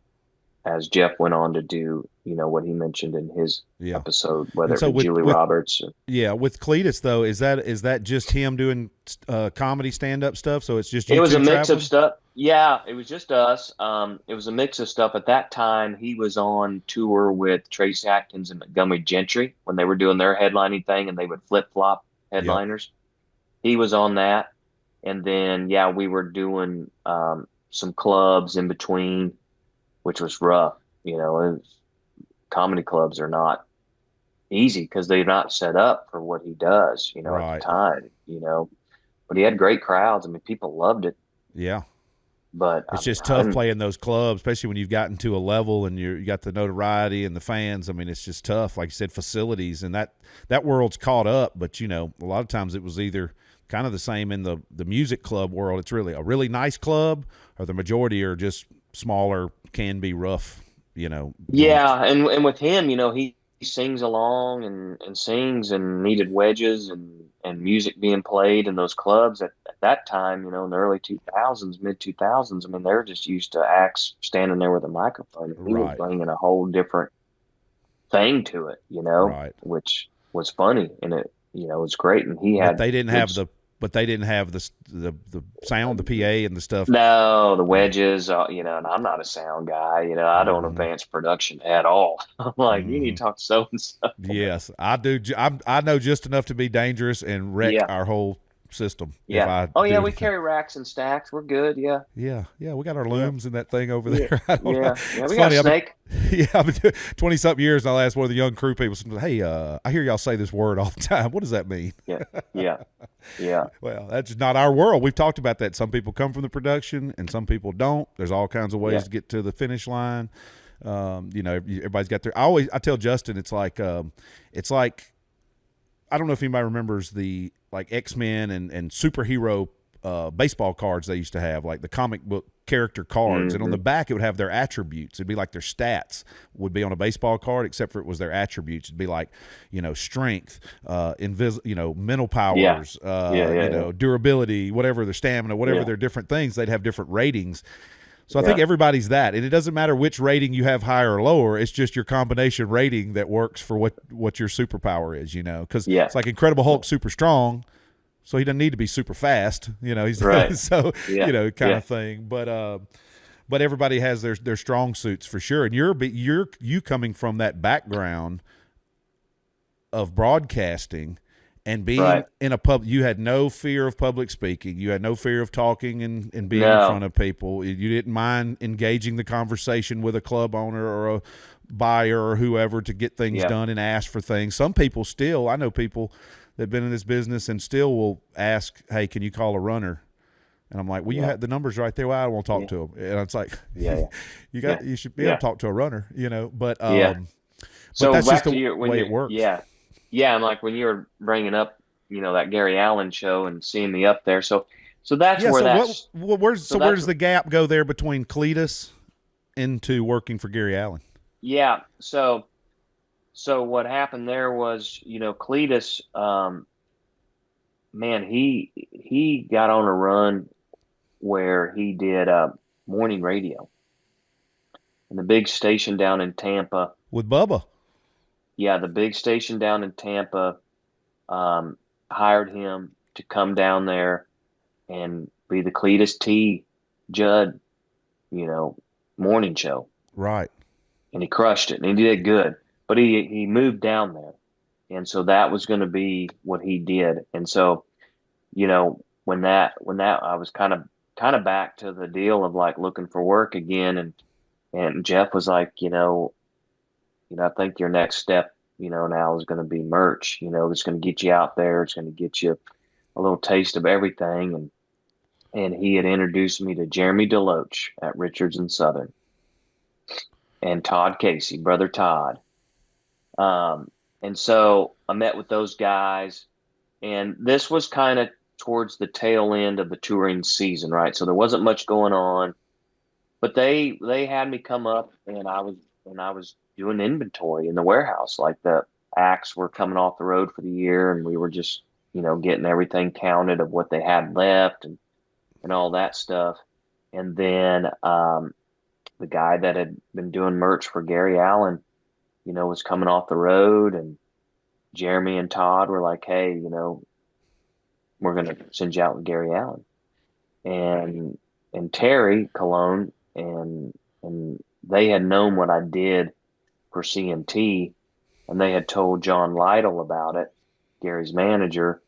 as Jeff went on to do, you know, what he mentioned in his episode, whether it be Julie Roberts. With Cletus, though, is that just him doing comedy stand-up stuff? So it's just you It was a mix traveling? of stuff. Yeah, it was just us. It was a mix of stuff. At that time, he was on tour with Trace Atkins and Montgomery Gentry when they were doing their headlining thing, and they would flip-flop headliners. Yep. He was on that. And then, we were doing some clubs in between, which was rough. You know, comedy clubs are not easy because they're not set up for what he does, you know, at the time, you know. But he had great crowds. I mean, people loved it. Yeah. But it's just tough playing those clubs, especially when you've gotten to a level and you got the notoriety and the fans. I mean, it's just tough. Like you said, facilities, and that world's caught up. But, you know, a lot of times it was either kind of the same in the music club world. It's really a really nice club, or the majority are just smaller, can be rough, you know. Yeah, and with him, you know, he sings along and sings, and needed wedges and music being played in those clubs at that time, you know, in the early 2000s, mid 2000s. I mean, they're just used to acts standing there with a microphone. He was bringing a whole different thing to it, you know, which was funny, and it, you know, was great. And he had, they didn't have the sound, the PA and the stuff. No, the wedges, you know, and I'm not a sound guy, you know, I don't advance production at all. I'm like, you need to talk to so-and-so. Yes, I do. I know just enough to be dangerous and wreck our whole system. Yeah. We carry racks and stacks. We're good. Yeah. Yeah. Yeah. We got our looms and that thing over there. Yeah. We got a snake. I've been 20-something years, and I'll ask one of the young crew people, hey, I hear y'all say this word all the time. What does that mean? Yeah. Well, that's not our world. We've talked about that. Some people come from the production and some people don't. There's all kinds of ways to get to the finish line. You know, everybody's got their, I tell Justin, it's like, I don't know if anybody remembers the like X-Men and superhero baseball cards they used to have, like the comic book character cards. And on the back, it would have their attributes. It'd be like their stats would be on a baseball card, except for it was their attributes. It'd be like, you know, strength, you know, mental powers, you know, durability, whatever their stamina, whatever their different things. They'd have different ratings. So I think everybody's that, and it doesn't matter which rating you have, higher or lower. It's just your combination rating that works for what your superpower is, you know. Because it's like Incredible Hulk, super strong, so he doesn't need to be super fast, you know. He's so you know, kind of thing. But everybody has their strong suits for sure. And you coming from that background of broadcasting. And being in a pub, you had no fear of public speaking. You had no fear of talking and being in front of people. You didn't mind engaging the conversation with a club owner or a buyer or whoever to get things done and ask for things. Some people still, I know people that have been in this business and still will ask, hey, can you call a runner? And I'm like, well, you have the numbers right there. Well, I don't want to talk to them. And it's like, you should be able to talk to a runner, you know. But so that's just the way it works. Yeah, and like when you were bringing up, you know, that Gary Allan show and seeing me up there, so that's where where does the gap go there between Cletus into working for Gary Allan? Yeah, so So what happened there was, Cletus, man, he got on a run where he did morning radio and the big station down in Tampa. With Bubba. Yeah, the big station down in Tampa hired him to come down there and be the Cletus T. Judd, morning show. Right. And he crushed it, and he did good. But he moved down there, and so that was going to be what he did. And so, when that I was kind of back to the deal of like looking for work again, and Jeff was like, I think your next step, now is going to be merch. It's going to get you out there. It's going to get you a little taste of everything. And he had introduced me to Jeremy Deloach at Richards and Southern, and Todd Casey, brother Todd. And so I met with those guys, and this was kind of towards the tail end of the touring season, right? So there wasn't much going on, but they had me come up, and I was doing inventory in the warehouse. Like the acts were coming off the road for the year, and we were just, getting everything counted of what they had left and all that stuff. And then the guy that had been doing merch for Gary Allan, was coming off the road, and Jeremy and Todd were like, hey, we're going to send you out with Gary Allan. And Terry Cologne and they had known what I did for CMT, and they had told John Lytle about it, Gary's manager.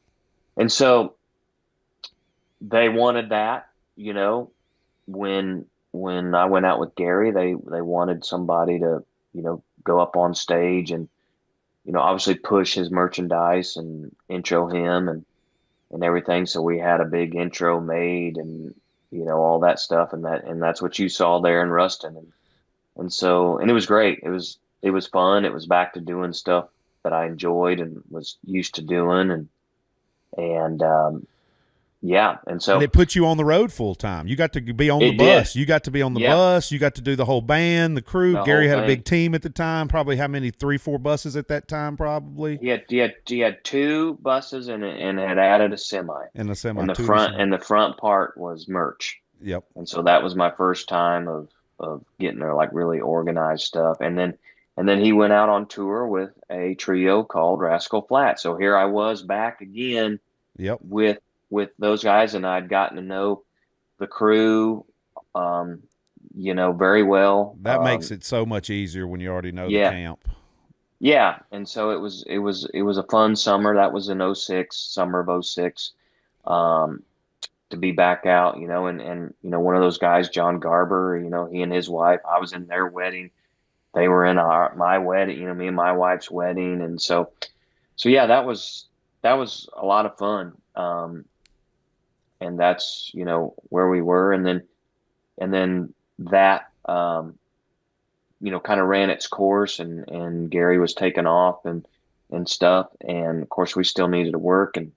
And so they wanted that, when I went out with Gary, they wanted somebody to, go up on stage and, obviously push his merchandise and intro him and everything. So we had a big intro made and, all that stuff. And that's what you saw there in Ruston. And so, and it was great. It was fun. It was back to doing stuff that I enjoyed and was used to doing. Yeah. And so, and it put you on the road full time. You got to be on the bus. Did. You got to be on the Yeah. bus. You got to do the whole band, the crew. The Gary whole had a thing. big team at the time. Probably how many? 3-4 buses at that time, probably. He had 2 buses and had added a semi. And the semi. And the front part was merch. Yep. And so that was my first time of getting there, like really organized stuff. And then he went out on tour with a trio called Rascal Flatts. So here I was back again. Yep. With those guys, and I'd gotten to know the crew, very well. That makes it so much easier when you already know the camp. Yeah, and so it was a fun summer. That was in 06, summer of 06, to be back out, and one of those guys, John Garber, he and his wife, I was in their wedding. They were in my wedding, me and my wife's wedding, and so yeah, that was a lot of fun. And that's, where we were. And then that, kind of ran its course, and Gary was taken off and stuff. And of course we still needed to work, and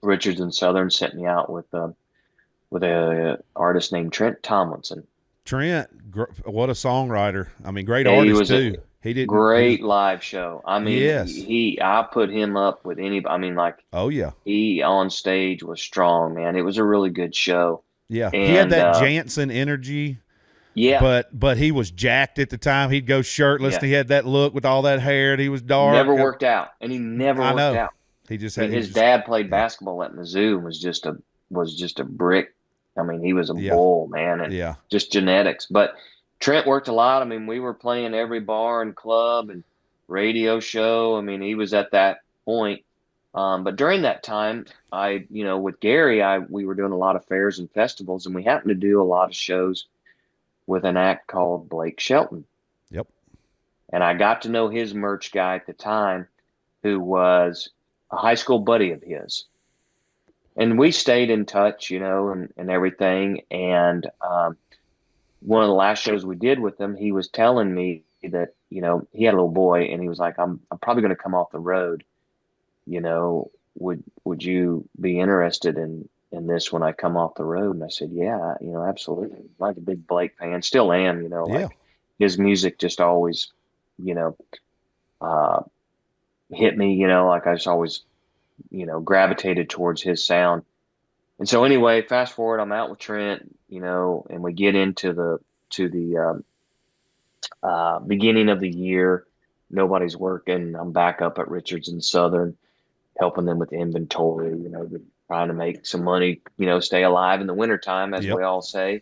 Richards and Southern sent me out with a artist named Trent Tomlinson. Trent, what a songwriter. I mean, great artist too. He did great live show. I mean, yes. I put him up with anybody. I mean, like, oh yeah, he on stage was strong, man. It was a really good show. Yeah, and, he had that Jansen energy. Yeah, but he was jacked at the time. He'd go shirtless. Yeah. And he had that look with all that hair, and he was dark. Never worked out, and he never worked out. He just had his dad played basketball at Mizzou and was just a brick. I mean, he was a bull, man, and just genetics. But Trent worked a lot. I mean, we were playing every bar and club and radio show. I mean, he was at that point. But during that time, with Gary, we were doing a lot of fairs and festivals, and we happened to do a lot of shows with an act called Blake Shelton. Yep. And I got to know his merch guy at the time, who was a high school buddy of his. And we stayed in touch, and everything. And one of the last shows we did with him, he was telling me that, he had a little boy, and he was like, I'm probably going to come off the road. Would you be interested in this when I come off the road? And I said, yeah, absolutely. I'm like a big Blake fan, still am, like his music just always, uh, hit me, you know, like I just always, you know, gravitated towards his sound. And so anyway, fast forward, I'm out with Trent, you know, and we get into the beginning of the year. Nobody's working. I'm back up at Richards and Southern, helping them with inventory, you know, trying to make some money, you know, stay alive in the wintertime, as we Yep. all say.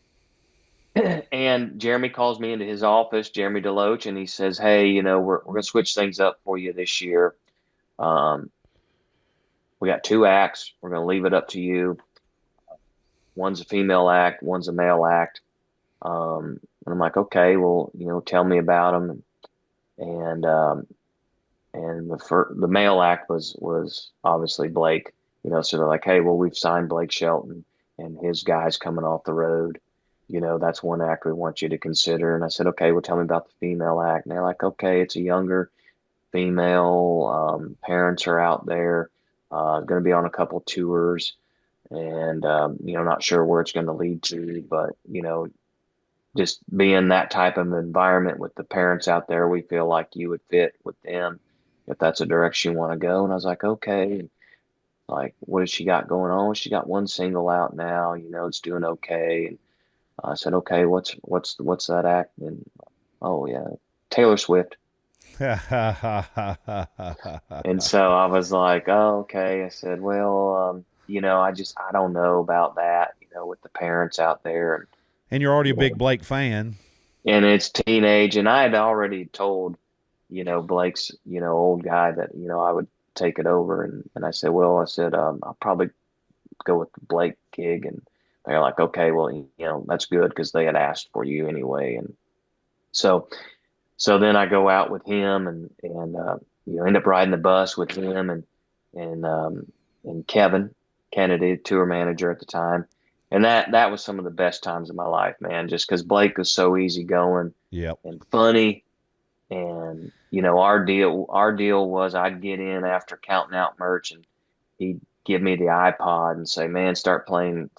And Jeremy calls me into his office, Jeremy Deloach, and he says, "Hey, you know, we're gonna switch things up for you this year. Um, we got two acts. We're gonna leave it up to you. One's a female act, one's a male act." And I'm like, "Okay, well, you know, tell me about them." And the male act was obviously Blake, you know. So they're like, "Hey, well, we've signed Blake Shelton and his guys coming off the road. You know, that's one act we want you to consider." And I said, "Okay, well, tell me about the female act." And they're like, "Okay, it's a younger female. Parents are out there, going to be on a couple tours, and you know, not sure where it's going to lead to, but you know, just being that type of environment with the parents out there, we feel like you would fit with them if that's a direction you want to go." And I was like, "Okay." Like, what has she got going on? She got one single out now, you know, it's doing okay. And I said, "Okay, what's that act?" And oh yeah, Taylor Swift. And so I was like, "Oh, okay." I said, "Well, you know, I don't know about that, you know, with the parents out there, and And you're already a you big know, Blake fan. and it's teenage." And I had already told, you know, Blake's, you know, old guy that, you know, I would take it over. And I said, "Well," I said, "I'll probably go with the Blake gig." And they're like, "Okay, well, you know, that's good," because they had asked for you anyway. And so, so then I go out with him and you know, end up riding the bus with him and and Kevin Kennedy, tour manager at the time. And that was some of the best times of my life, man, just because Blake was so easygoing Yep. and funny. And you know, our deal was I'd get in after counting out merch, and he'd give me the iPod and say, "Man, start playing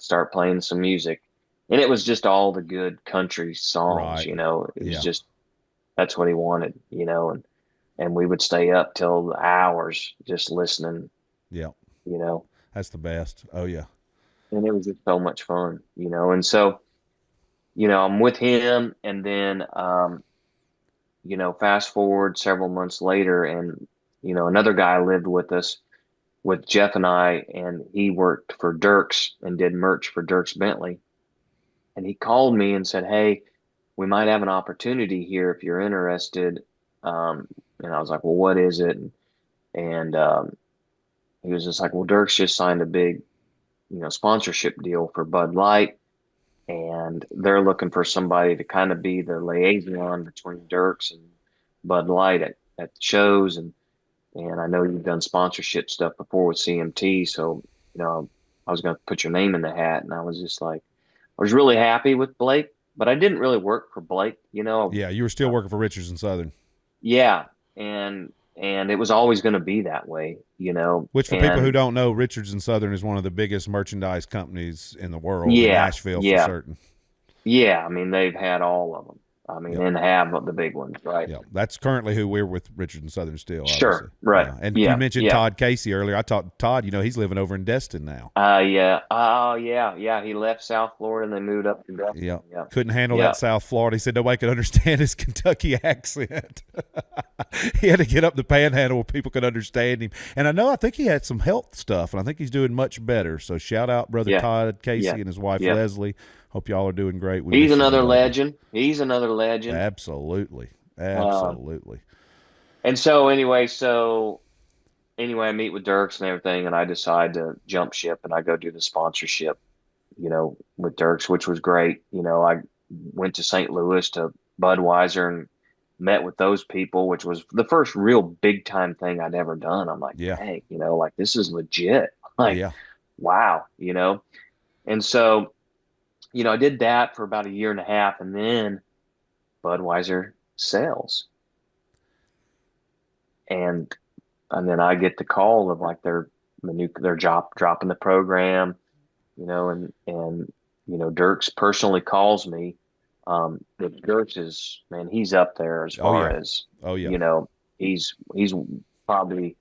some music." And it was just all the good country songs, Right. you know. It was Yeah. just that's what he wanted, you know. And we would stay up till hours just listening, Yep. you know. That's the best. Oh yeah. And it was just so much fun, you know. And so, you know, I'm with him, and then you know, fast forward several months later, and you know, another guy lived with us with Jeff and I, and he worked for Dirks and did merch for Dirks Bentley. And he called me and said, "Hey, we might have an opportunity here if you're interested." And I was like, "Well, what is it?" And he was just like, "Well, Dirks just signed a big, you know, sponsorship deal for Bud Light, and they're looking for somebody to kind of be the liaison between Dirks and Bud Light at shows. And I know you've done sponsorship stuff before with CMT, so you know, I was going to put your name in the hat." And I was just like, I was really happy with Blake, but I didn't really work for Blake, you know. Yeah. You were still working for Richards and Southern, Yeah, and it was always going to be that way, you know. which for people who And don't know, Richards and Southern is one of the biggest merchandise companies in the world, in yeah, Nashville for yeah, certain. yeah. I mean, they've had all of them. I mean, Yep. and have the big ones, right? Yeah, that's currently who we're with, Richard and Southern still, obviously. Sure, right. Yeah, and you Yeah, mentioned yeah. Todd Casey earlier. I talked to Todd. You know, he's living over in Destin now. Yeah. Oh, yeah, yeah. He left South Florida and they moved up to Yeah, Destin. Yeah, couldn't handle yeah, that South Florida. He said nobody could understand his Kentucky accent. He had to get up the Panhandle where people could understand him. And I think he had some health stuff, and I think he's doing much better. So shout out, brother yeah, Todd Casey yeah, and his wife yeah. Leslie. Hope y'all are doing great. We He's miss you another and love you. legend. He's another legend. Absolutely, Um, absolutely. and so anyway, I meet with Dirks and everything, and I decide to jump ship and I go do the sponsorship, you know, with Dirks, which was great. You know, I went to St. Louis to Budweiser and met with those people, which was the first real big time thing I'd ever done. I'm like, Yeah, dang, you know, like this is legit. Like, yeah. wow, you know. And so, you know, I did that for about a year and a half, and then Budweiser sells, and and then I get the call of like their job dropping the program, you know. And you know, Dirks personally calls me. But Dirks is, man, he's up there as Oh far yeah, as, oh yeah. you know, he's probably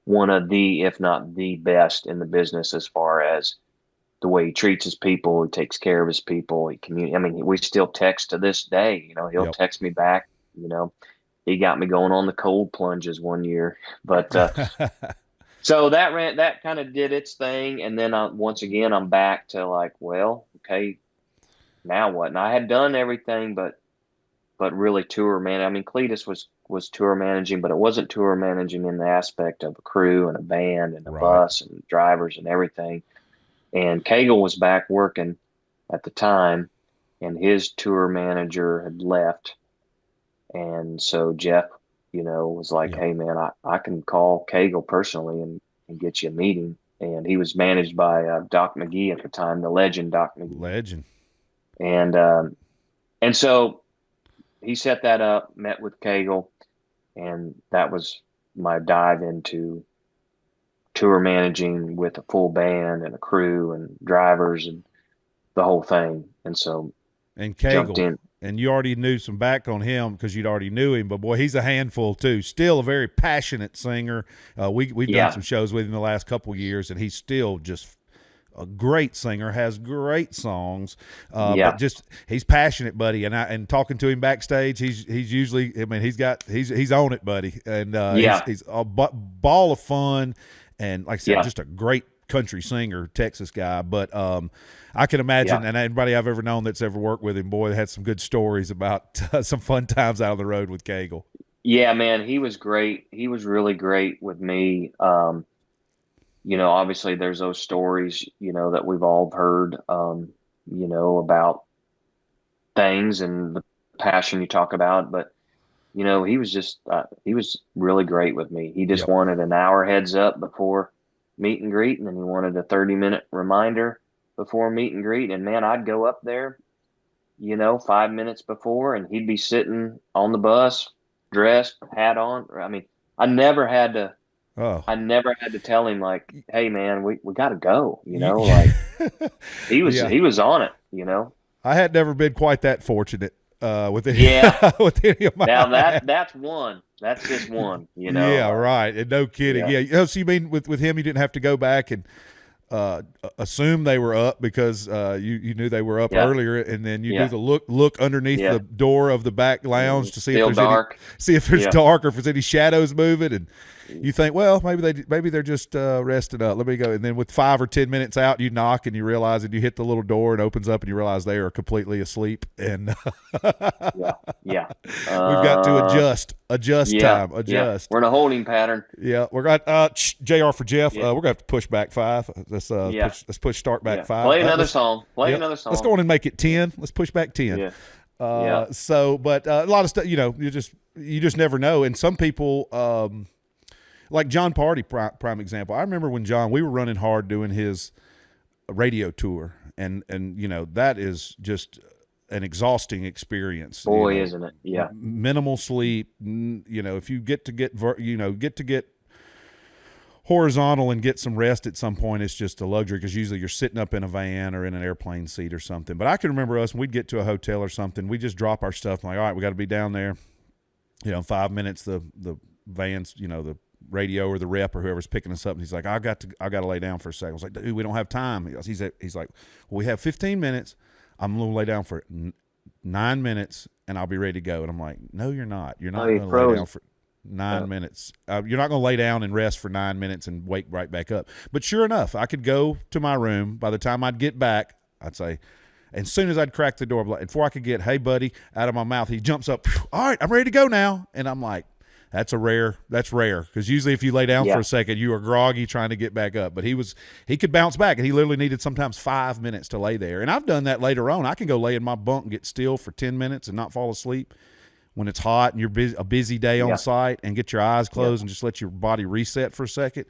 one of the, if not the best in the business as far as the way he treats his people. He takes care of his people. I mean, we still text to this day. He'll Yep. text me back. He got me going on the cold plunges one year, but so that kind of did its thing, and then once again I'm back to like, well, okay, now what? And I had done everything, but really tour man. I mean, Cletus was tour managing, but it wasn't tour managing in the aspect of a crew and a band and a Right. bus and drivers and everything. And Cagle was back working at the time, and his tour manager had left. And so Jeff, was like, Yep. hey, man, I can call Cagle personally and get you a meeting. And he was managed by Doc McGee at the time, the legend Doc McGee. Legend. And so he set that up, met with Cagle, and that was my dive into tour managing with a full band and a crew and drivers and the whole thing. And so And jumped Cagle, in. and you already knew some back on him because you'd already knew him. But boy, he's a handful too. Still a very passionate singer. We've done some shows with him the last couple of years, and he's still just a great singer. Has great songs. But just he's passionate, buddy. And talking to him backstage, he's usually. I mean, he's on it, buddy. And he's a ball of fun. And like I said, just a great country singer, Texas guy. But I can imagine, and anybody I've ever known that's ever worked with him, boy, they had some good stories about some fun times out on the road with Cagle. Yeah, man, he was great. He was really great with me. Obviously there's those stories, that we've all heard, about things and the passion you talk about. But, he was really great with me. He just wanted an hour heads up before meet and greet, and then he wanted a 30-minute reminder before meet and greet. And man, I'd go up there, 5 minutes before, and he'd be sitting on the bus, dressed, hat on. I mean, I never had to tell him like, hey man, we got to go, like he was on it. I had never been quite that fortunate with it. With any of my now that's just one, Yeah, right. And no kidding. Yeah. So you mean with him, you didn't have to go back and assume they were up because you knew they were up earlier, and then you do the look underneath the door of the back lounge to see if there's dark or if there's any shadows moving, and you think, well, maybe they're just resting up. Let me go. And then with 5 or 10 minutes out, you knock and you realize, and you hit the little door and opens up, and you realize they are completely asleep. And we've got to adjust time. We're in a holding pattern. Yeah, we're got JR for Jeff. We're gonna have to push back 5. Let's push start back 5. Play another song. Another song. Let's go on and make it 10. Let's push back 10. So, but a lot of stuff, you just never know. And some people, like John Party, prime example. I remember when we were running hard doing his radio tour, and that is just an exhausting experience. Boy, isn't it? Yeah. Minimal sleep. If you get to get horizontal and get some rest at some point, it's just a luxury, because usually you're sitting up in a van or in an airplane seat or something. But I can remember us when we'd get to a hotel or something, we just drop our stuff, like, all right, we got to be down there. 5 minutes. The van's, the radio or the rep or whoever's picking us up, and he's like, I got to lay down for a second. I was like, dude, we don't have time. He's like, well, we have 15 minutes. I'm gonna lay down for 9 minutes and I'll be ready to go. And I'm like, no, you're not. You're not gonna lay down for 9 minutes. You're not gonna lay down and rest for 9 minutes and wake right back up. But sure enough, I could go to my room. By the time I'd get back, I'd say, and as soon as I'd crack the door, and before I could get, hey buddy, out of my mouth, he jumps up, all right, I'm ready to go now. And I'm like, that's rare, because usually if you lay down for a second, you are groggy trying to get back up. But he could bounce back, and he literally needed sometimes 5 minutes to lay there. And I've done that later on. I can go lay in my bunk and get still for 10 minutes and not fall asleep when it's hot and you're a busy day on site, and get your eyes closed and just let your body reset for a second.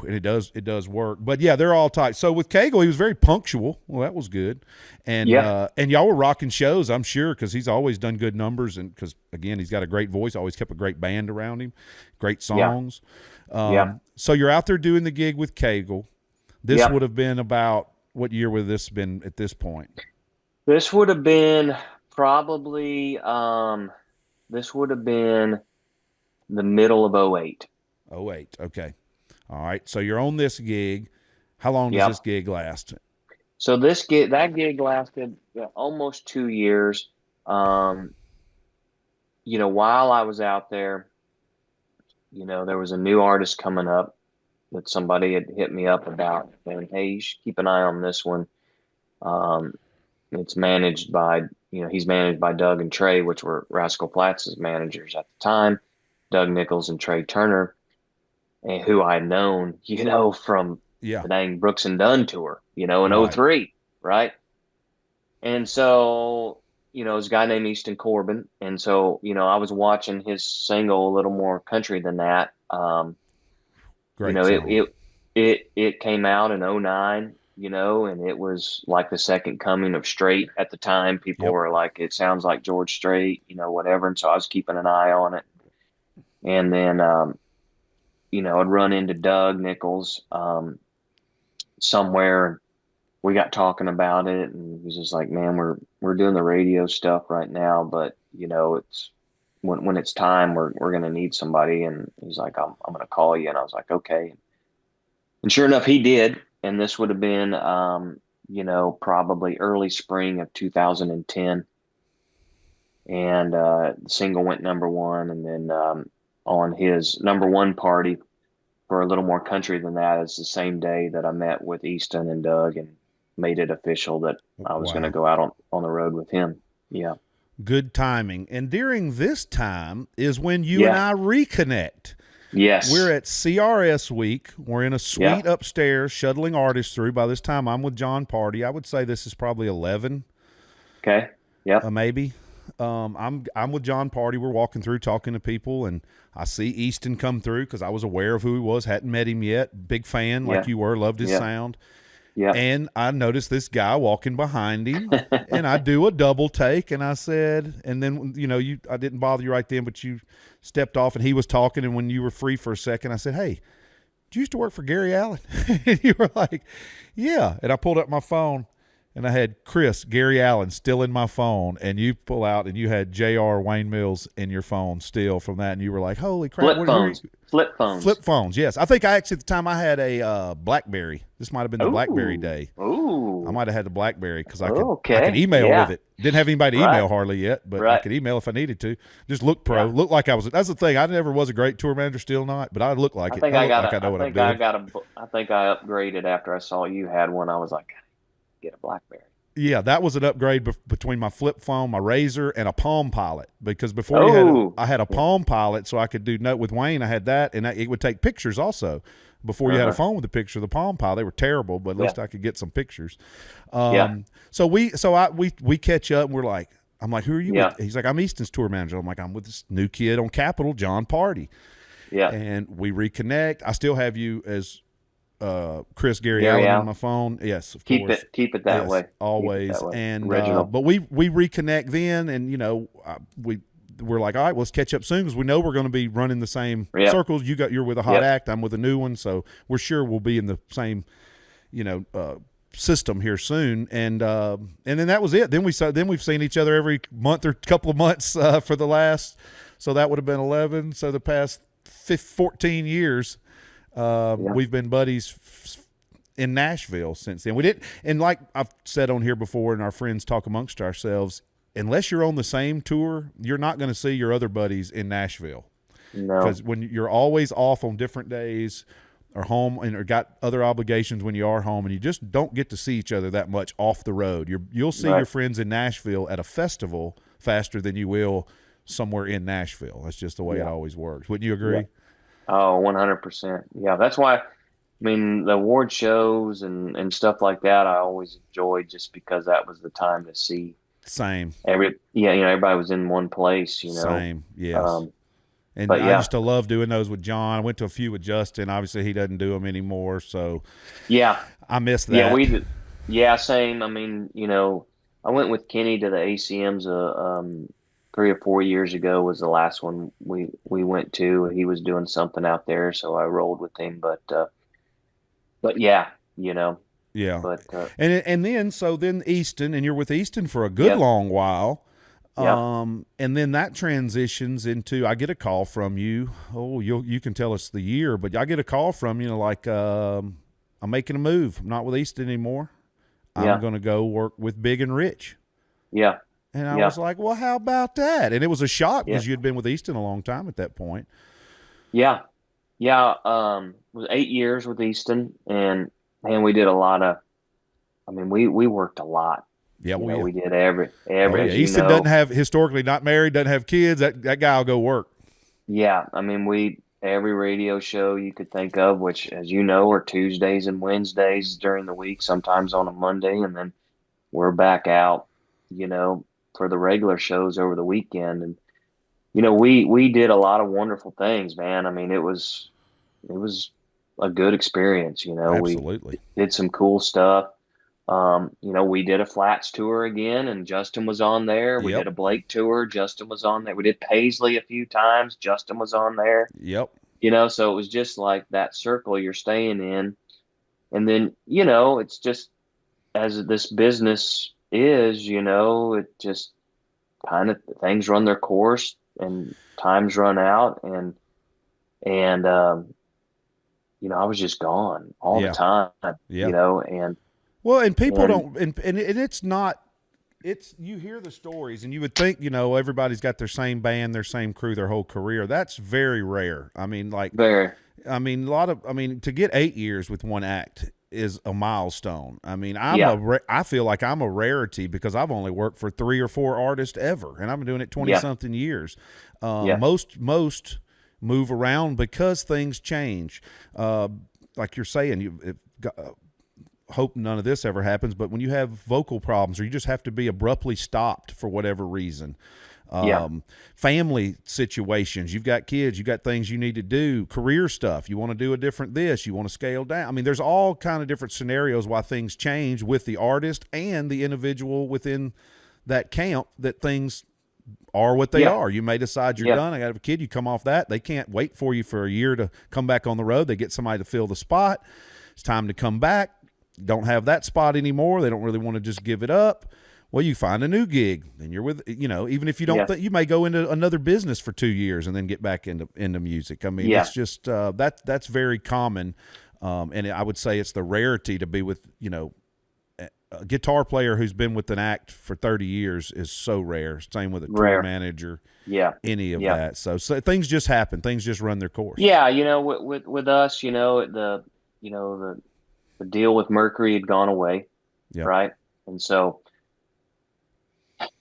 And it does work. But yeah, they're all tight. So with Cagle, he was very punctual. Well, that was good. And and y'all were rocking shows, I'm sure, because he's always done good numbers, and because again, he's got a great voice, always kept a great band around him, great songs. So you're out there doing the gig with Cagle. This would have been about, what year would this have been at this point? This would have been probably the middle of '08. '08. Okay. All right. So you're on this gig. How long does this Yep. gig last? So that gig lasted almost 2 years. Um, while I was out there, there was a new artist coming up that somebody had hit me up about, and hey, you should keep an eye on this one. Um, it's managed by, he's managed by Doug and Trey, which were Rascal Platts' managers at the time, Doug Nichols and Trey Turner, and who I had known, from Yeah. the dang Brooks and Dunn tour, in Right. '03, right? And so, there's a guy named Easton Corbin. And so, I was watching his single A Little More Country Than That. You Great know, it, song. it, it came out in '09, and it was like the second coming of Strait at the time. People Yep. were like, it sounds like George Strait, whatever. And so I was keeping an eye on it. And then, I'd run into Doug Nichols somewhere. We got talking about it, and he's just like, "Man, we're doing the radio stuff right now, but it's when it's time, we're gonna need somebody." And he's like, "I'm gonna call you," and I was like, "Okay." And sure enough, he did. And this would have been, probably early spring of 2010, and the single went number one, and then on his number one party for A Little More Country Than That is the same day that I met with Easton and Doug and made it official that I was going to Wow. go out on the road with him. Yeah. Good timing. And during this time is when you and Yeah. I reconnect. We're Yes. at CRS week. We're in a Yeah. suite upstairs shuttling artists through. By this time, I'm with John Party. I would say this is probably 11, Okay. Yep. maybe. I'm with John Party. We're walking through, talking to people, and I see Easton come through because I was aware of who he was. Hadn't met him yet. Big fan, like Yeah. you were. Loved his Yeah. sound. Yeah. And I noticed this guy walking behind him, and I do a double take, and I said, and then I didn't bother you right then, but you stepped off, and he was talking, and when you were free for a second, I said, "Hey, did you used to work for Gary Allan?" And you were like, "Yeah." And I pulled up my phone, and I had Gary Allan still in my phone, and you pull out, and you had J.R. Wayne Mills in your phone still from that, and you were like, "Holy crap!" Flip phones. Flip phones. Flip phones, yes. I think at the time I had a BlackBerry. This might have been the BlackBerry Ooh. day. I Ooh. might have had the BlackBerry because I could Okay. email Yeah. with it. Didn't have anybody to Right. email hardly yet, but I Right. could email if I needed to. Just look pro. Yeah. Look like I was. That's the thing. I never was a great tour manager, still not, but I look like I it. think I I look got like I know what I'm doing. I think I upgraded after I saw you had one. I was like, get a BlackBerry. Yeah, that was an upgrade between my flip phone, my Razor, and a Palm Pilot. Because before I had a Palm Pilot, so I could do note with Wayne. I had that, and it would take pictures also. Before you had a phone with a picture of the Palm Pilot, they were terrible, but at least I could get some pictures. Yeah. So we catch up, and we're like, I'm like, "Who are you Yeah. with?" He's like, "I'm Easton's tour manager." I'm like, "I'm with this new kid on Capitol, John Party." Yeah. And we reconnect. I still have you as Gary Allan Allan on my phone. Yes, of course. Keep it that Yes, way. always. Keep it that way. And Original. but we reconnect then, and we're like, all right, well, let's catch up soon because we know we're going to be running the same circles. You're with a hot act, I'm with a new one, so we're sure we'll be in the same system here soon. And then that was it. Then we've seen each other every month or couple of months for the last. So that would have been 11. So the past 14 years. We've been buddies in Nashville since then. We didn't, and like I've said on here before, and our friends talk amongst ourselves, unless you're on the same tour, you're not going to see your other buddies in Nashville. No. Because when you're always off on different days or home or got other obligations when you are home, and you just don't get to see each other that much off the road. You'll see your friends in Nashville at a festival faster than you will somewhere in Nashville. That's just the way it always works. Wouldn't you agree? Yeah. Oh, 100%. Yeah, that's why. I mean, the award shows and stuff like that, I always enjoyed just because that was the time to see Same. everybody was in one place. Same. Yes. And but I used to love doing those with John. I went to a few with Justin. Obviously, he doesn't do them anymore, so I miss that. Yeah, we did. Yeah, same. I mean, I went with Kenny to the ACMs 3 or 4 years ago was the last one we went to. He was doing something out there, so I rolled with him. But yeah, Yeah. But and then Easton, and you're with Easton for a good long while. Yeah. And then that transitions into, I get a call from you. Oh, you can tell us the year, but I get a call from you, like, I'm making a move. I'm not with Easton anymore. I'm Yeah. going to go work with Big and Rich. Yeah. And I Yeah. was like, well, how about that? And it was a shock Yeah. because you'd been with Easton a long time at that point. Yeah. Yeah. It was 8 years with Easton, and man, we did a lot of. I mean, we worked a lot. Yeah, well, We yeah. did Oh, yeah. as you Easton doesn't know. have, historically not married, doesn't have kids. That guy will go work. Yeah. I mean, every radio show you could think of, which, as you know, are Tuesdays and Wednesdays during the week, sometimes on a Monday, and then we're back out, you know, for the regular shows over the weekend. And we did a lot of wonderful things, man. I mean, it was a good experience. We Absolutely. did some cool stuff. We did a Flats tour again, and Justin was on there. We Yep. did a Blake tour. Justin was on there. We did Paisley a few times. Justin was on there. Yep. So it was just like that circle you're staying in. And then, it's just as this business is, it just kind of things run their course and times run out. And I was just gone all the Yeah. time, Yeah. and, Well, and people and don't, and it's not, it's, you hear the stories and you would think, everybody's got their same band, their same crew, their whole career. That's very rare. I mean, very, to get 8 years with one act is a milestone. I mean, yeah, I feel like I'm a rarity because I've only worked for 3 or 4 artists ever, and I've been doing it 20 yeah, something years. yeah, Most move around because things change. Like you're saying, hope none of this ever happens, but when you have vocal problems or you just have to be abruptly stopped for whatever reason, yeah, family situations, you've got kids, you've got things you need to do, career stuff, you want to do a different this, you want to scale down. I mean, there's all kind of different scenarios why things change with the artist and the individual within that camp, that things are what they yeah, are. You may decide you're yeah, done. I got a kid, you come off that. They can't wait for you for a year to come back on the road. They get somebody to fill the spot. It's time to come back. Don't have that spot anymore. They don't really want to just give it up. Well, you find a new gig, and you're with, even if you don't yeah, think, you may go into another business for 2 years and then get back into music. I mean, yeah, it's just, that's very common. And I would say it's the rarity to be with, a guitar player who's been with an act for 30 years is so rare. Same with a tour rare, manager, yeah, any of yeah, that. So things just happen. Things just run their course. yeah. With us, the deal with Mercury had gone away, Yep. right? And so,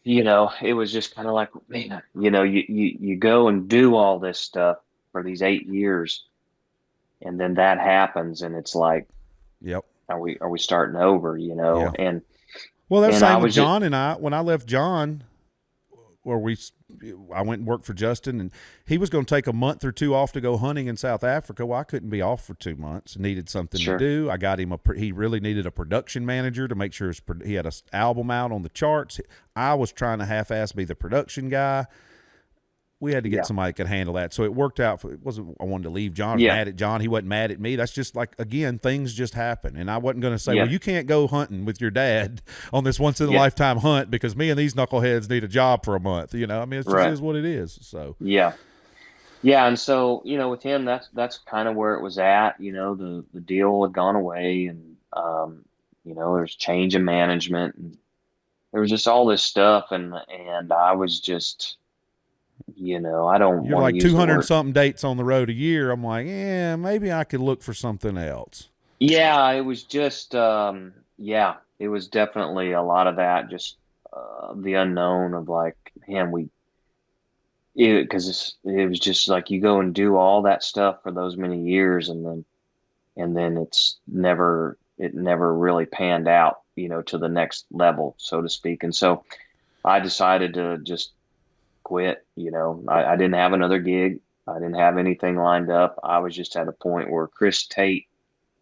it was just kind of like, man, you go and do all this stuff for these 8 years, and then that happens, and it's like, Yep. are we starting over, Yeah. And Well, that's and I same with was just, John and I. When I left John, I went and worked for Justin, and he was going to take a month or 2 off to go hunting in South Africa. Well, I couldn't be off for 2 months. Needed something to sure, do. I got him he really needed a production manager to make sure he had an album out on the charts. I was trying to half-ass be the production guy. We had to get yeah, somebody that could handle that. So it worked out. It wasn't, I wanted to leave John. I was yeah, mad at John. He wasn't mad at me. That's just like, again, things just happen. And I wasn't going to say, yeah, well, you can't go hunting with your dad on this once in a yeah, lifetime hunt because me and these knuckleheads need a job for a month. I mean, it just right, is what it is. So, yeah, yeah. And so, with him, that's kind of where it was at. The deal had gone away, and there's change in management, and there was just all this stuff, and I was just, I don't you're want to like use the 200 word. something dates on the road a year. I'm like, yeah, maybe I could look for something else. Yeah, it was just, yeah, it was definitely a lot of that, just the unknown of like, man, because it was just like you go and do all that stuff for those many years, and then it never really panned out, to the next level, so to speak. And so I decided to just quit. I didn't have another gig. I didn't have anything lined up. I was just at a point where Chris Tate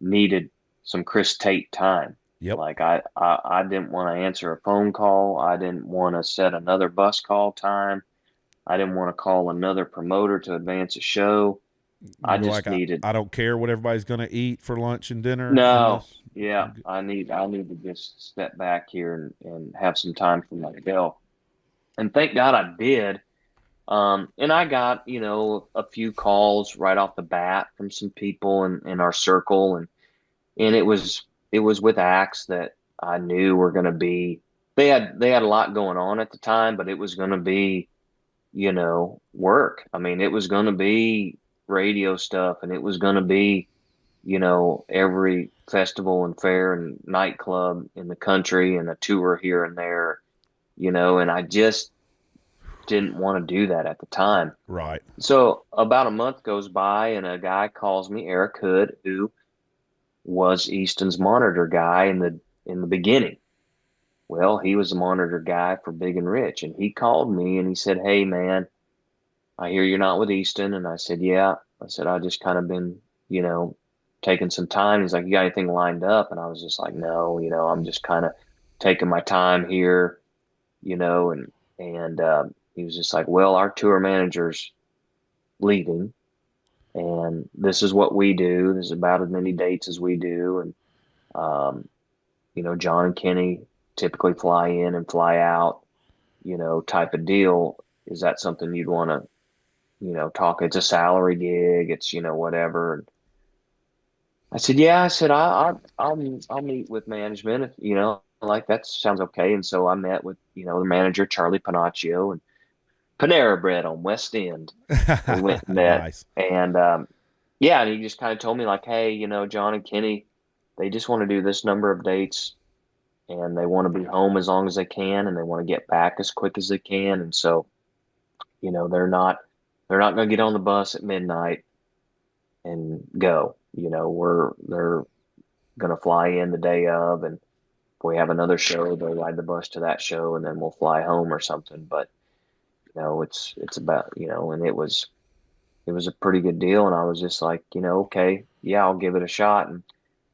needed some Chris Tate time. Yep. Like I didn't want to answer a phone call. I didn't want to set another bus call time. I didn't want to call another promoter to advance a show. I You're just like, needed, I don't care what everybody's going to eat for lunch and dinner. no, yeah, I need to just step back here and have some time for myself. And thank God I did. And I got, a few calls right off the bat from some people in our circle, and it was with acts that I knew were going to be. They had a lot going on at the time, but it was going to be, work. I mean, it was going to be radio stuff, and it was going to be, every festival and fair and nightclub in the country and a tour here and there, and I just didn't want to do that at the time. Right. So about a month goes by, and a guy calls me, Eric Hood, who was Easton's monitor guy in the beginning. Well, he was the monitor guy for Big and Rich, and he called me and he said, "Hey, man, I hear you're not with Easton." And I said, "Yeah." I said, "I just kind of been, taking some time." He's like, "You got anything lined up?" And I was just like, "No, I'm just kind of taking my time here, and he was just like, "Well, our tour manager's leaving, and this is what we do. There's about as many dates as we do, and John and Kenny typically fly in and fly out, type of deal. Is that something you'd want to, talk? It's a salary gig. It's whatever." And I said, "Yeah." I said, I'll meet with management if like that sounds okay." And so I met with the manager Charlie Panaccio and Panera Bread on West End. We went and met, Nice. and yeah, and he just kind of told me like, "Hey, John and Kenny, they just want to do this number of dates, and they want to be home as long as they can, and they want to get back as quick as they can, and so they're not going to get on the bus at midnight and go. They're going to fly in the day of, and if we have another show, they'll ride the bus to that show, and then we'll fly home or something." But it's about and it was a pretty good deal, and I was just like, okay, yeah, I'll give it a shot. And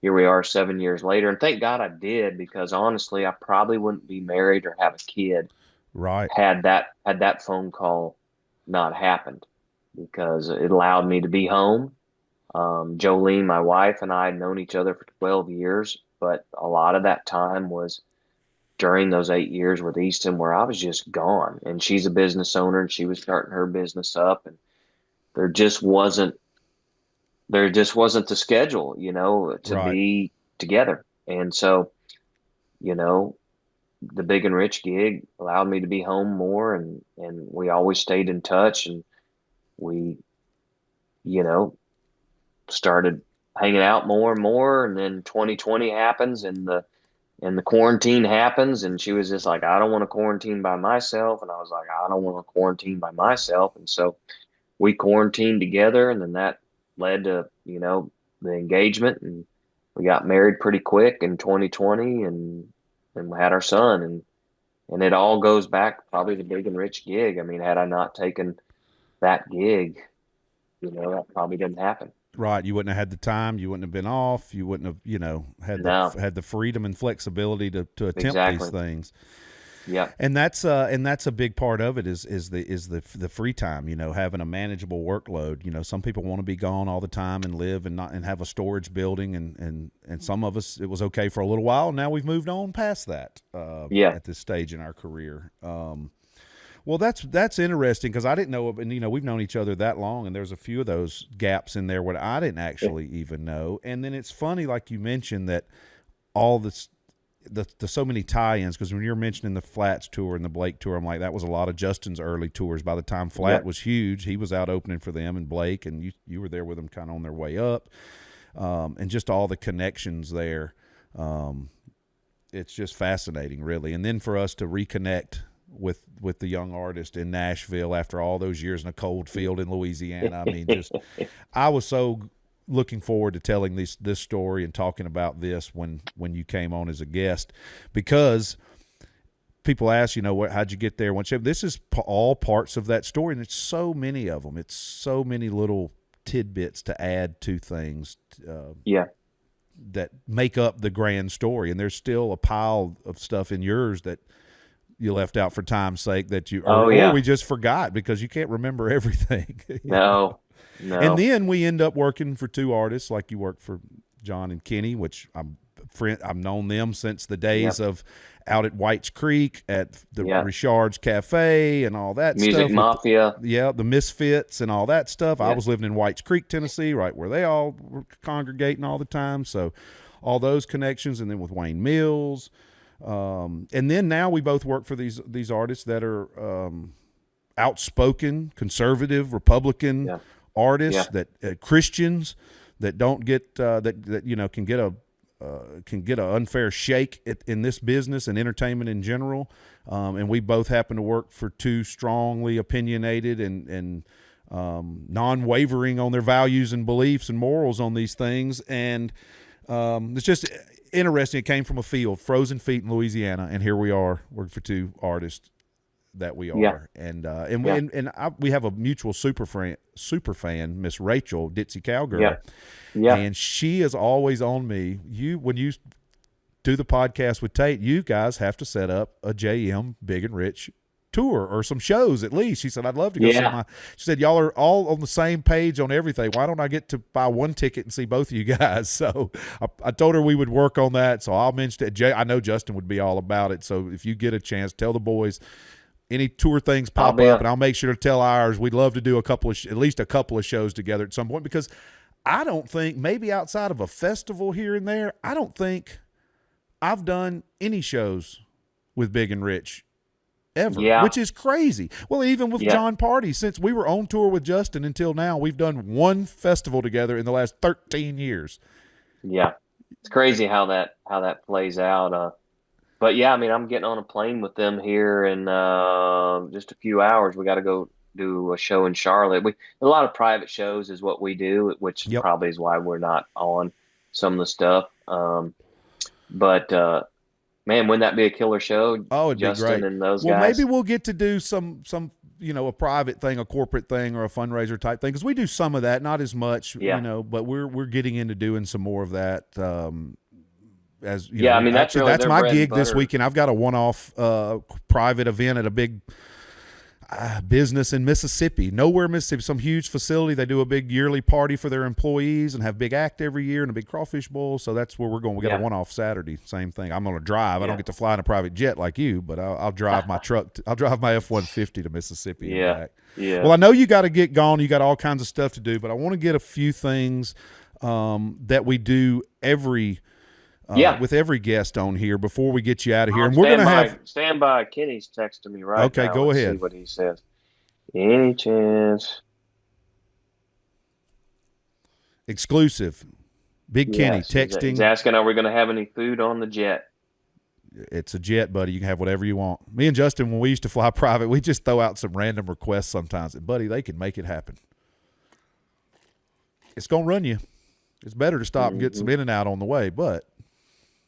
here we are 7 years later, and thank God I did, because honestly, I probably wouldn't be married or have a kid Right. had that phone call not happened, because it allowed me to be home. Jolene, my wife, and I had known each other for 12 years, but a lot of that time was during those 8 years with Easton, where I was just gone. And she's a business owner, and she was starting her business up, and there just wasn't the schedule, to Right. be together. And so, you know, the Big and Rich gig allowed me to be home more, and we always stayed in touch, and we, you know, started hanging out more and more. And then 2020 happens, and the quarantine happens, and she was just like, "I don't want to quarantine by myself." And I was like, "I don't want to quarantine by myself." And so we quarantined together, and then that led to, the engagement, and we got married pretty quick in 2020, and we had our son, and it all goes back probably the Big and Rich gig. I mean, had I not taken that gig, that probably didn't happen. Right. You wouldn't have had the time. You wouldn't have been off. You wouldn't have, No, had the freedom and flexibility to attempt these exactly. things. Yep. And that's a big part of it is the free time, having a manageable workload. Some people want to be gone all the time and live and have a storage building, and some of us, it was okay for a little while. Now we've moved on past that Yeah. at this stage in our career. Well, that's interesting, because I didn't know, and we've known each other that long, and there's a few of those gaps in there where I didn't actually even know. And then it's funny, like you mentioned, that all this the so many tie-ins, because when you're mentioning the Flats tour and the Blake tour, I'm like, that was a lot of Justin's early tours. By the time Flat Yep. was huge, he was out opening for them, and Blake, and you were there with them kind of on their way up, and just all the connections there. It's just fascinating, really. And then for us to reconnect with the young artist in Nashville after all those years in a cold field in Louisiana, I mean, just I was so looking forward to telling this story and talking about this when you came on as a guest, because people ask, how'd you get there? This is all parts of that story, and it's so many of them. It's so many little tidbits to add to things Yeah. that make up the grand story. And there's still a pile of stuff in yours that you left out for time's sake, that Oh or yeah. we just forgot because you can't remember everything. No. And No. then we end up working for two artists, like you worked for John and Kenny, which I'm I've known them since the days Yep. of out at White's Creek at the Yep. Richard's Cafe and all that Music stuff. Mafia. The Misfits and all that stuff. I Yeah. was living in White's Creek, Tennessee, right where they all were congregating all the time. So all those connections, and then with Wayne Mills. And then now we both work for these artists that are outspoken, conservative, Republican artists, that Christians that don't get that can get an unfair shake in this business and entertainment in general. And we both happen to work for two strongly opinionated and non-wavering on their values and beliefs and morals on these things. And it's just interesting. It came from a field, Frozen Feet in Louisiana, and here we are working for two artists that we are. Yeah. And we have a mutual super fan, Miss Rachel Ditzy Cowgirl. Yeah. Yeah. And she is always on me. When you do the podcast with Tate, you guys have to set up a JM Big and Rich tour or some shows at least. She said, I'd love to go see she said, y'all are all on the same page on everything. Why don't I get to buy one ticket and see both of you guys? So I told her we would work on that. So I'll mention it. I know Justin would be all about it. So if you get a chance, tell the boys any tour things pop up, and I'll make sure to tell ours. We'd love to do at least a couple of shows together at some point, because I don't think, maybe outside of a festival here and there, I don't think I've done any shows with Big and Rich ever, which is crazy. Well, even with John Party, since we were on tour with Justin until now, we've done one festival together in the last 13 years. Yeah. It's crazy how that plays out. But yeah, I mean, I'm getting on a plane with them here in just a few hours. We got to go do a show in Charlotte. A lot of private shows is what we do, which probably is why we're not on some of the stuff. But man, wouldn't that be a killer show? Oh, it'd Justin be great. And those guys. Well, maybe we'll get to do some a private thing, a corporate thing, or a fundraiser type thing, because we do some of that, not as much, but we're getting into doing some more of that. I mean, that's my gig this weekend. I've got a one-off private event at a big business in Mississippi, some huge facility. They do a big yearly party for their employees and have big act every year and a big crawfish bowl. So that's where we're going. We got a one-off Saturday. Same thing. I'm going to drive. I don't get to fly in a private jet like you, but I'll drive my truck. I'll drive my F-150 to Mississippi and back. Yeah. Well, I know you got to get gone. You got all kinds of stuff to do, but I want to get a few things that we do with every guest on here before we get you out of here. And we're going to stand by. Kenny's texting me right now. Okay, go ahead. See what he says. Any chance? Exclusive. Big Kenny texting. He's asking, are we going to have any food on the jet? It's a jet, buddy. You can have whatever you want. Me and Justin, when we used to fly private, we just throw out some random requests sometimes. And, buddy, they can make it happen. It's going to run you. It's better to stop and get some in and out on the way, but.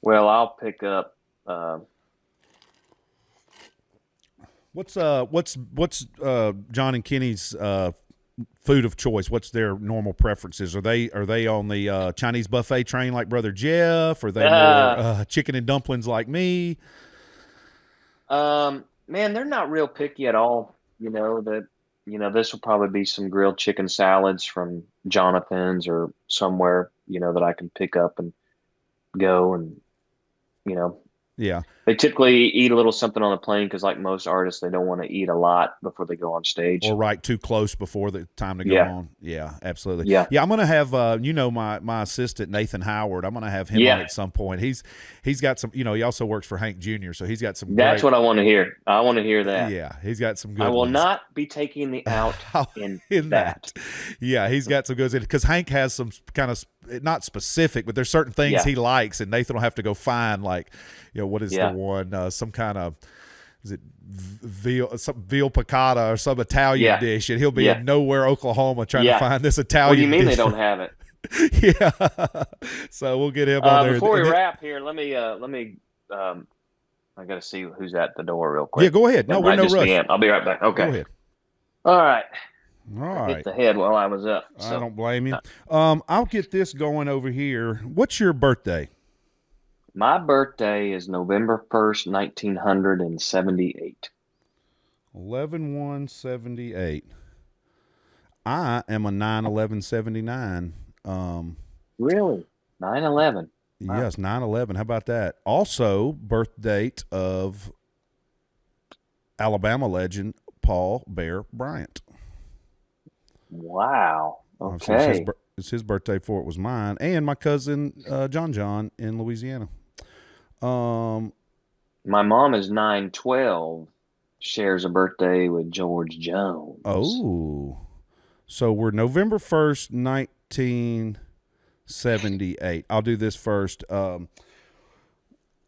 Well, I'll pick up. What's John and Kenny's food of choice? What's their normal preferences? Are they on the Chinese buffet train like Brother Jeff? Are they more chicken and dumplings like me? Man, they're not real picky at all. This will probably be some grilled chicken salads from Jonathan's or somewhere, that I can pick up and go and. They typically eat a little something on the plane because, like most artists, they don't want to eat a lot before they go on stage. Or right too close before the time to go on. Yeah, absolutely. Yeah, I'm going to have my assistant Nathan Howard. I'm going to have him on at some point. He's got some. He also works for Hank Jr., so he's got some. That's what I want to hear. I want to hear that. Yeah, he's got some good. I will not be taking the out in that. Yeah, he's got some good because Hank has some kind of not specific, but there's certain things he likes, and Nathan will have to go find what is the one some kind of is it veal piccata or some Italian dish, and he'll be in nowhere Oklahoma trying to find this Italian. What do you mean dish they don't have it? Yeah, so we'll get him on there. Before we wrap here, let me. I got to see who's at the door real quick. Yeah, go ahead. No, we're no rush. I'll be right back. Okay. Go ahead. All right. All right. Hit the head while I was up. So. I don't blame you. I'll get this going over here. What's your birthday? My birthday is November 1st, 1978. 11/1/78. I am a 9/11/79. Really? 9/11. Yes, 9/11. How about that? Also, birth date of Alabama legend Paul Bear Bryant. Wow. So Okay. it's his birthday before it was mine, and my cousin John in Louisiana. My mom is 9/12. Shares a birthday with George Jones. Oh, so we're November 1st, 1978. I'll do this first.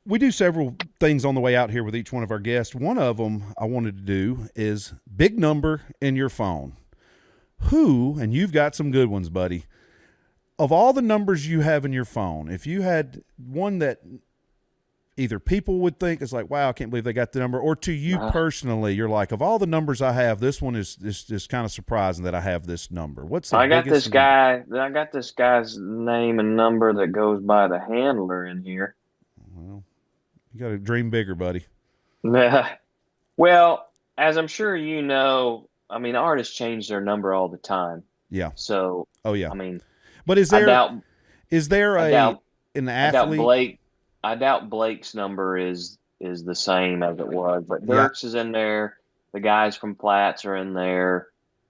We do several things on the way out here with each one of our guests. One of them I wanted to do is big number in your phone. Who, and you've got some good ones, buddy, of all the numbers you have in your phone, if you had one that either people would think is like, wow, I can't believe they got the number, or to you personally, you're like, of all the numbers I have, this one is kind of surprising that I have this number. What's the I got biggest this number? guy. I got this guy's name and number that goes by the handler in here. Well, you got to dream bigger, buddy. Well, as I'm sure you know, I mean, artists change their number all the time. Yeah. So, Oh yeah. I mean, But is there an athlete? I doubt Blake's number is the same as it was. But Dirks is in there. The guys from Platts are in there.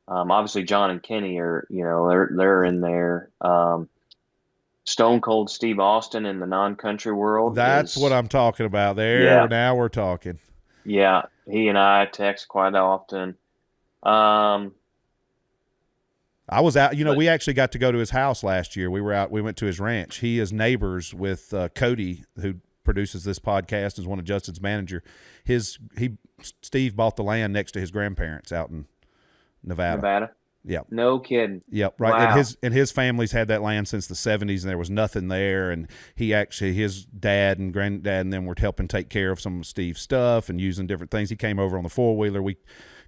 Obviously, John and Kenny are, they're in there. Stone Cold Steve Austin in the non-country world. That's what I'm talking about. Now we're talking. Yeah, he and I text quite often. I was out. We actually got to go to his house last year. We were out. We went to his ranch. He is neighbors with Cody, who produces this podcast, is one of Justin's manager. Steve bought the land next to his grandparents out in Nevada. Yeah. No kidding. Yep. Right. Wow. And his family's had that land since the 70s, and there was nothing there. And his dad and granddad and them were helping take care of some of Steve's stuff and using different things. He came over on the 4-wheeler. We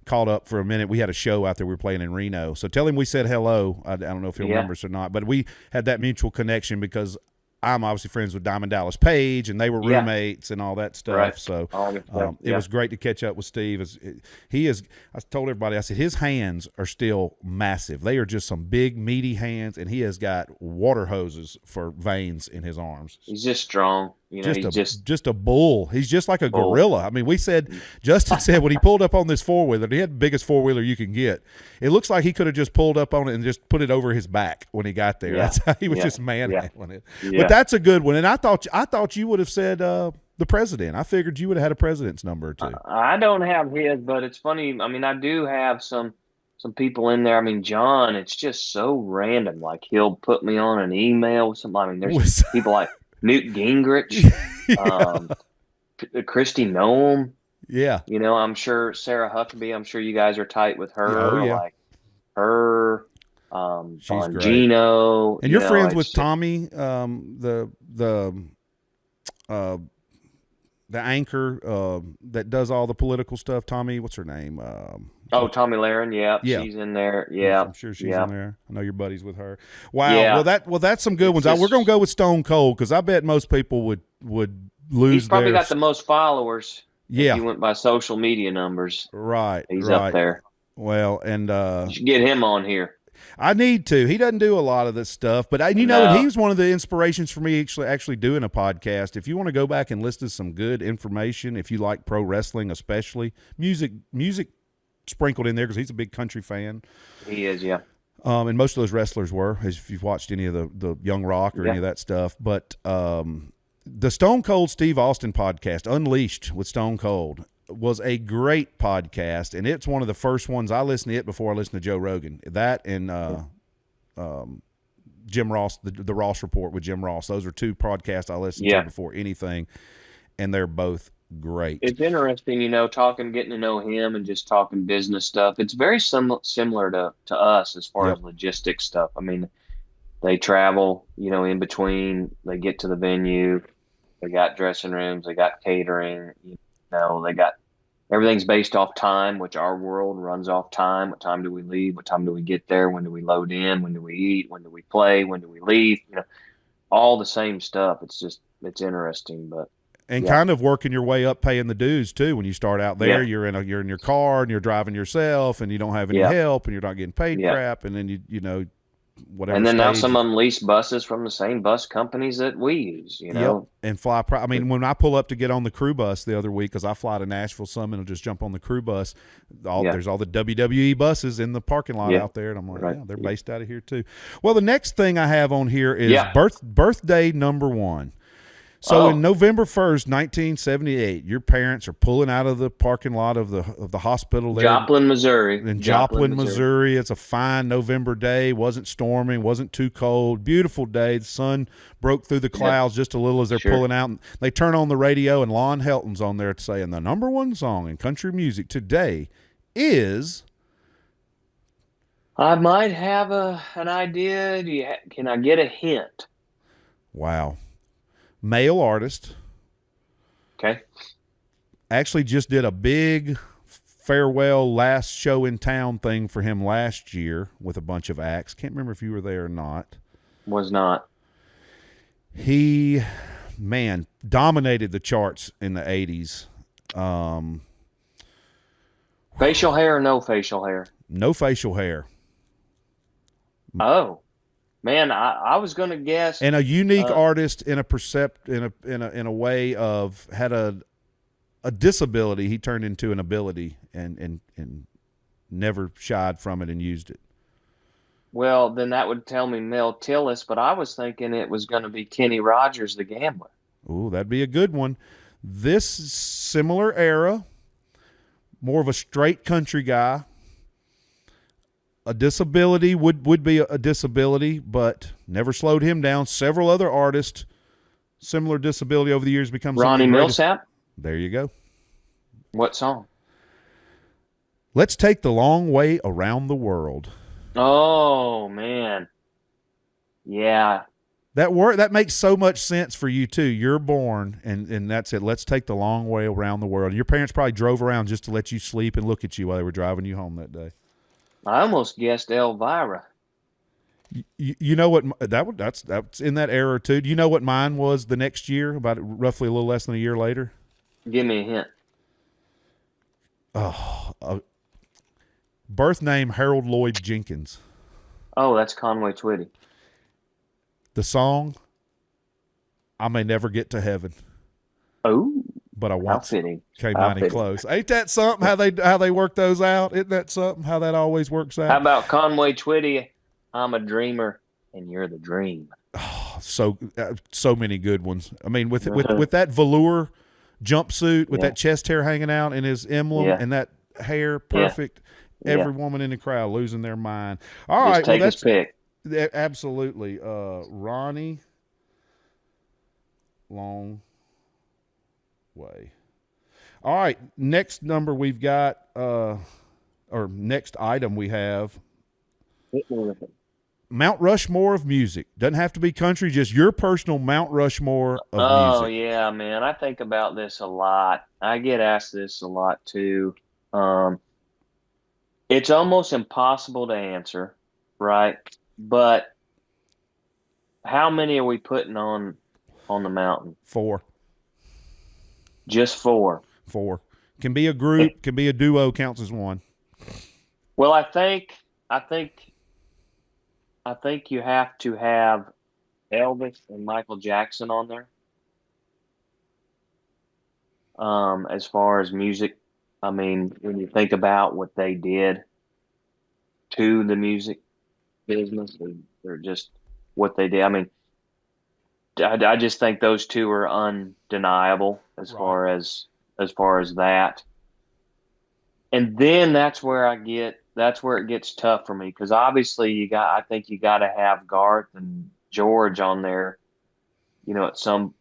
caught up for a minute. We had a show out there. We were playing in Reno. So tell him we said hello. I don't know if he'll remember us or not, but we had that mutual connection because I'm obviously friends with Diamond Dallas Page, and they were roommates and all that stuff. Right. So it was great to catch up with Steve. I told everybody, I said, his hands are still massive. They are just some big, meaty hands, and he has got water hoses for veins in his arms. He's just strong. Just a bull. He's just like a gorilla. I mean, Justin said when he pulled up on this 4-wheeler, he had the biggest 4-wheeler you can get. It looks like he could have just pulled up on it and just put it over his back when he got there. That's how he was just manhandling it. Yeah. But that's a good one. And I thought you would have said the president. I figured you would have had a president's number or two. I don't have his, but it's funny. I mean, I do have some people in there. I mean, John, it's just so random. Like, he'll put me on an email with somebody. I mean, there's people like Newt Gingrich, Christy Noem. Yeah. I'm sure Sarah Huckabee, I'm sure you guys are tight with her. Oh, yeah. Like her, She's Bongino. And you're friends with Tommy, the anchor that does all the political stuff. Tommy, what's her name? Tommy Lahren. Yeah, she's in there. Yeah, I'm sure she's in there. I know you're buddies with her. Wow. Yeah. Well, that's some good ones. We're gonna go with Stone Cold because I bet most people would lose. He's probably got the most followers. Yeah, if you went by social media numbers. Right. He's up there. Well, and you should get him on here. I need to. He doesn't do a lot of this stuff, but he was one of the inspirations for me actually doing a podcast. If you want to go back and listen to some good information, if you like pro wrestling, especially music sprinkled in there because he's a big country fan. He is, yeah. And most of those wrestlers were, if you've watched any of the Young Rock or any of that stuff. But the Stone Cold Steve Austin podcast, Unleashed with Stone Cold, was a great podcast, and it's one of the first ones I listened to it before I listened to Joe Rogan. That and Jim Ross, the Ross Report with Jim Ross. Those are two podcasts I listened to before anything, and they're both great. It's interesting, getting to know him and just talking business stuff. It's very similar to us as far as logistics stuff. I mean, they travel, in between. They get to the venue. They got dressing rooms. They got catering. They got everything's based off time, which our world runs off time. What time do we leave? What time do we get there? When do we load in? When do we eat? When do we play? When do we leave? All the same stuff. It's interesting, but. And kind of working your way up, paying the dues too. When you start out there, you're in your car and you're driving yourself, and you don't have any help, and you're not getting paid crap, and then whatever And then now stage. some of them lease buses from the same bus companies that we use, you know. Yep, and fly. I mean, when I pull up to get on the crew bus the other week, because I fly to Nashville some and I'll just jump on the crew bus. There's all the WWE buses in the parking lot out there, and I'm like, right. yeah, they're based out of here too. Well, the next thing I have on here is birthday number 1. So in November 1st, 1978, your parents are pulling out of the parking lot of the hospital there. Joplin, Missouri. In Joplin, Missouri. It's a fine November day. Wasn't storming, wasn't too cold. Beautiful day. The sun broke through the clouds just a little as they're pulling out. And they turn on the radio, and Lon Helton's on there saying the number 1 song in country music today is... I might have an idea. Can I get a hint? Wow. Male artist. Okay. Actually just did a big farewell last show in town thing for him last year with a bunch of acts. Can't remember if you were there or not. Was not. He, dominated the charts in the 80s. Facial hair or no facial hair? No facial hair. Oh. Man, I was going to guess, and a unique artist in a way of had a disability he turned into an ability and never shied from it and used it. Well, then that would tell me Mel Tillis, but I was thinking it was going to be Kenny Rogers, the gambler. Ooh, that'd be a good one. This similar era, more of a straight country guy. A disability would be a disability, but never slowed him down. Several other artists, similar disability over the years, become Ronnie Millsap. There you go. What song? Let's Take the Long Way Around the World. Oh man, yeah. That makes so much sense for you too. You're born, and that's it. Let's take the long way around the world. Your parents probably drove around just to let you sleep and look at you while they were driving you home that day. I almost guessed Elvira. You know what? That's in that era too. Do you know what mine was the next year? About roughly a little less than a year later. Give me a hint. Birth name Harold Lloyd Jenkins. Oh, that's Conway Twitty. The song, I May Never Get to Heaven. Oh. But I want fitting. Came mighty close. Ain't that something how they work those out? Isn't that something how that always works out? How about Conway Twitty? I'm a dreamer and you're the dream. Oh, so many good ones. I mean, with that velour jumpsuit, with that chest hair hanging out and his emblem and that hair, perfect. Every woman in the crowd losing their mind. All right, take his pick. Absolutely. Ronnie Long Way. All right, next number we've got, or next item we have, Mount Rushmore of music. Doesn't have to be country, just your personal Mount Rushmore of music. Oh, yeah, man. I think about this a lot. I get asked this a lot, too. It's almost impossible to answer, right? But how many are we putting on the mountain? 4. Just 4. 4. Can be a group, can be a duo, counts as one. Well, I think you have to have Elvis and Michael Jackson on there. As far as music, I mean, when you think about what they did to the music business, they're just what they did. I mean, I just think those two are undeniable as far as that. And then that's where it gets tough for me, because obviously I think you got to have Garth and George on there, at some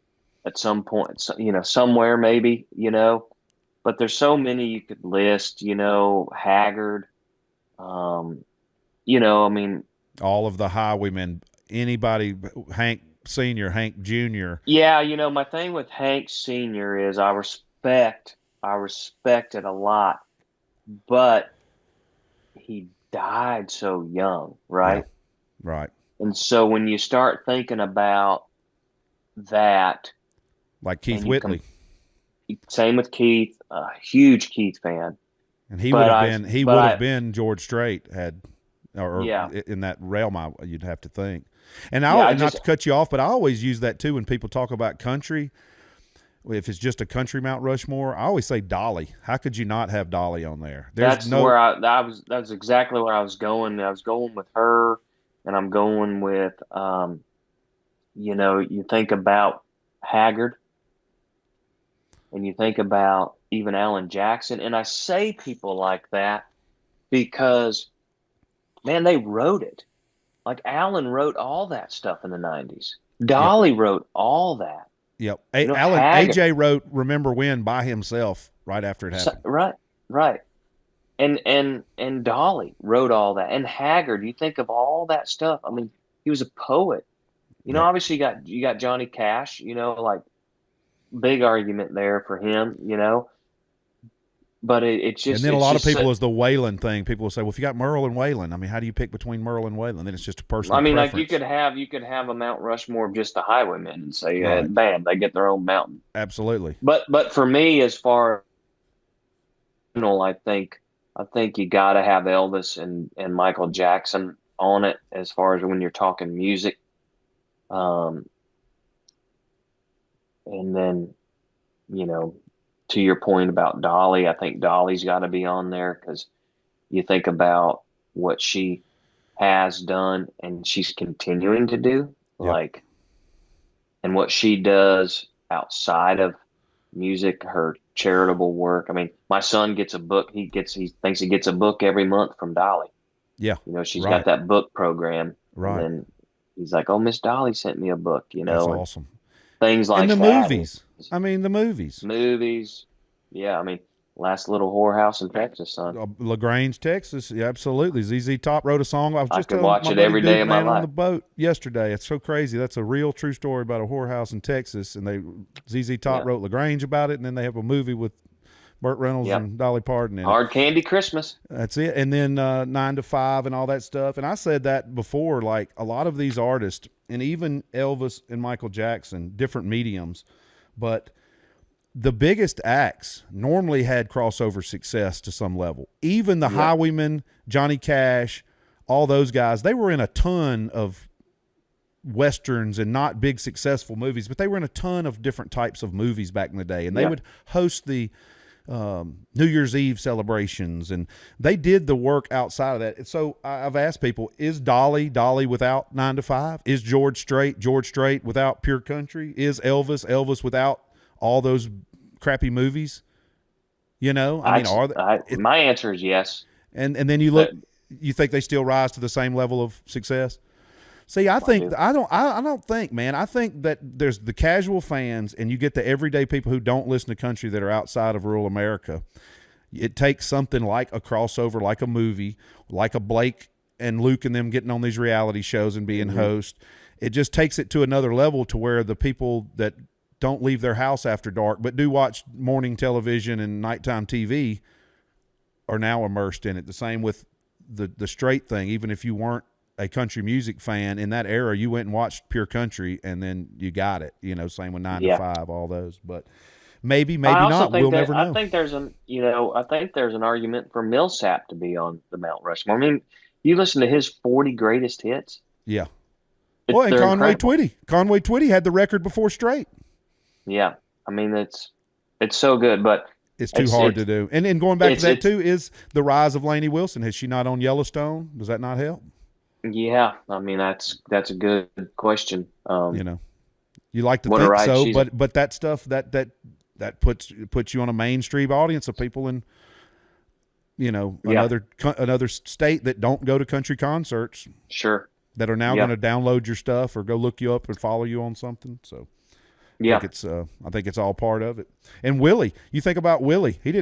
point, somewhere maybe, but there's so many you could list, Haggard, I mean, all of the highwaymen, anybody, Hank Sr., Hank Jr. Yeah, my thing with Hank Sr. is I respect it a lot, but he died so young, right? Yeah, right. And so when you start thinking about that, like Keith Whitley, same with Keith, a huge Keith fan, and he would have been George Strait had or Yeah. in that realm, you'd have to think. And not to cut you off, but I always use that too when people talk about country. If it's just a country Mount Rushmore, I always say Dolly. How could you not have Dolly on there? That's exactly where I was going. I was going with her, and I'm going with, you think about Haggard, and you think about even Alan Jackson. And I say people like that because, man, they wrote it. Like Allan wrote all that stuff in the 90s. Dolly wrote all that. Yep. AJ wrote "Remember When" by himself right after it happened. Right. And Dolly wrote all that. And Haggard, you think of all that stuff. I mean, he was a poet. Obviously you got Johnny Cash, like big argument there for him, But it's just. And then a lot of people is the Waylon thing. People will say, "Well, if you got Merle and Waylon, I mean, how do you pick between Merle and Waylon?" Then it's just a personal. preference. Like you could have a Mount Rushmore of just the Highwaymen and say, bam, they get their own mountain. Absolutely. But for me, as far, I think you got to have Elvis and Michael Jackson on it as far as when you're talking music. And then, to your point about Dolly, I think Dolly's got to be on there because you think about what she has done and she's continuing to do, and what she does outside of music, her charitable work. I mean, my son gets a book. He thinks he gets a book every month from Dolly. Yeah. She's got that book program. Right. And he's like, "Oh, Miss Dolly sent me a book," That's awesome. Things like that. And the movies. I mean, the movies. Movies. Yeah, I mean, Last Little Whorehouse in Texas, son. LaGrange, Texas. Yeah, absolutely. ZZ Top wrote a song. I could watch it every day of my life. On the boat yesterday. It's so crazy. That's a real true story about a whorehouse in Texas. And ZZ Top wrote LaGrange about it. And then they have a movie with Burt Reynolds and Dolly Parton in Hard Candy Christmas. That's it. And then 9 to 5 and all that stuff. And I said that before, like a lot of these artists, and even Elvis and Michael Jackson, different mediums, but the biggest acts normally had crossover success to some level. Even the Highwaymen, Johnny Cash, all those guys, they were in a ton of Westerns and not big successful movies, but they were in a ton of different types of movies back in the day. And they would host the New Year's Eve celebrations, and they did the work outside of that. So I've asked people, is Dolly without 9 to 5? Is George Strait without Pure Country? Is Elvis without all those crappy movies? My answer is yes. And then you look, you think they still rise to the same level of success? See, I don't think, man. I think that there's the casual fans, and you get the everyday people who don't listen to country that are outside of rural America. It takes something like a crossover, like a movie, like a Blake and Luke and them getting on these reality shows and being host. It just takes it to another level to where the people that don't leave their house after dark but do watch morning television and nighttime TV are now immersed in it. The same with the straight thing. Even if you weren't a country music fan in that era, you went and watched Pure Country and then you got it, same with 9 to 5, all those. But maybe not. We'll never know. I think there's an argument for Millsap to be on the Mount Rushmore. I mean, you listen to his 40 greatest hits. Yeah. Well, and Conway Twitty had the record before Strait. Yeah. I mean, it's so good, but it's too hard to do. And going back to that too is the rise of Lainey Wilson. Has she not on Yellowstone? Does that not help? Yeah, I mean that's a good question. You like to think so, but that stuff that puts you on a mainstream audience of people in another state that don't go to country concerts. Sure. That are now going to download your stuff or go look you up and follow you on something. So I think it's all part of it. And Willie, you think about Willie. He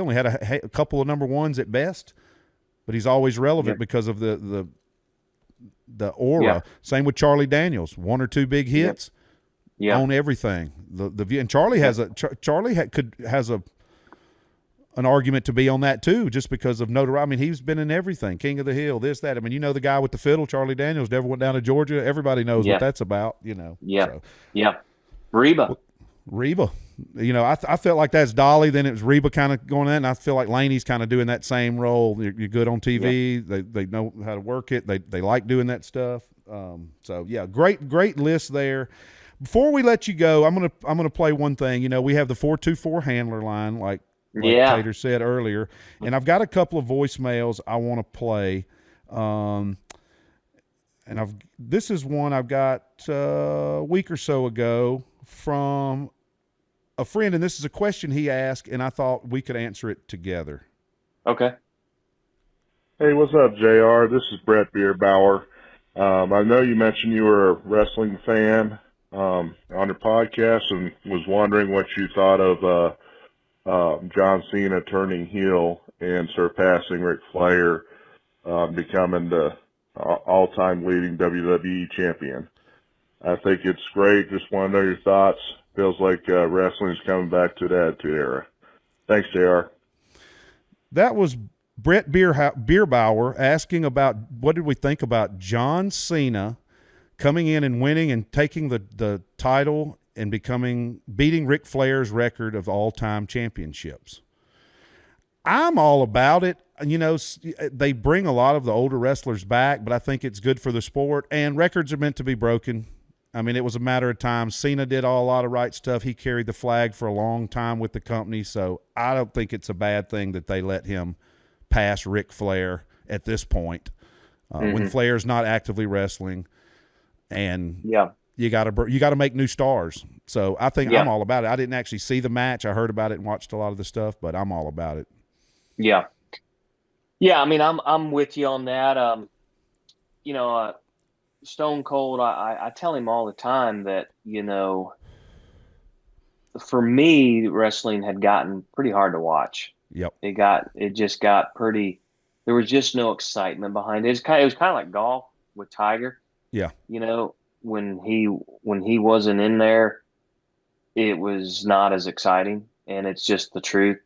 only had a couple of number ones at best, but he's always relevant because of the aura. Yeah. Same with Charlie Daniels, 1 or 2 big hits on everything. And Charlie has an argument to be on that too, just because of notoriety. I mean, he's been in everything, King of the Hill, this, that. I mean, the guy with the fiddle, Charlie Daniels, never went down to Georgia. Everybody knows what that's about, Yeah. So. Yeah. Reba. Reba. You know, I felt like that's Dolly. Then it was Reba kind of going in. And I feel like Laney's kind of doing that same role. You're good on TV. Yeah. They know how to work it. They like doing that stuff. So yeah, great list there. Before we let you go, I'm gonna play one thing. You know, we have the 424 handler line, like Tater said earlier, and I've got a couple of voicemails I want to play. And this is one I've got a week or so ago from a friend, and this is a question he asked, and I thought we could answer it together. Okay. Hey, what's up, JR? This is Brett Bierbauer. I know you mentioned you were a wrestling fan on your podcast, and was wondering what you thought of John Cena turning heel and surpassing Ric Flair, becoming the all-time leading WWE champion. I think it's great. Just want to know your thoughts. Feels like wrestling is coming back to the Attitude Era. Thanks, JR. That was Brett Bierbauer asking about what did we think about John Cena coming in and winning and taking the title and beating Ric Flair's record of all-time championships. I'm all about it. You know, they bring a lot of the older wrestlers back, but I think it's good for the sport, and records are meant to be broken. I mean, it was a matter of time. Cena did a lot of right stuff. He carried the flag for a long time with the company, so I don't think it's a bad thing that they let him pass Ric Flair at this point when Flair's not actively wrestling, and you got to make new stars. So I think I'm all about it. I didn't actually see the match. I heard about it and watched a lot of the stuff, but I'm all about it. Yeah. Yeah, I mean, I'm with you on that. You know, Stone Cold, I tell him all the time that, you know, for me, wrestling had gotten pretty hard to watch. Yep. It just got pretty. There was just no excitement behind it. It was kind of like golf with Tiger. Yeah. You know, when he wasn't in there, it was not as exciting, and it's just the truth.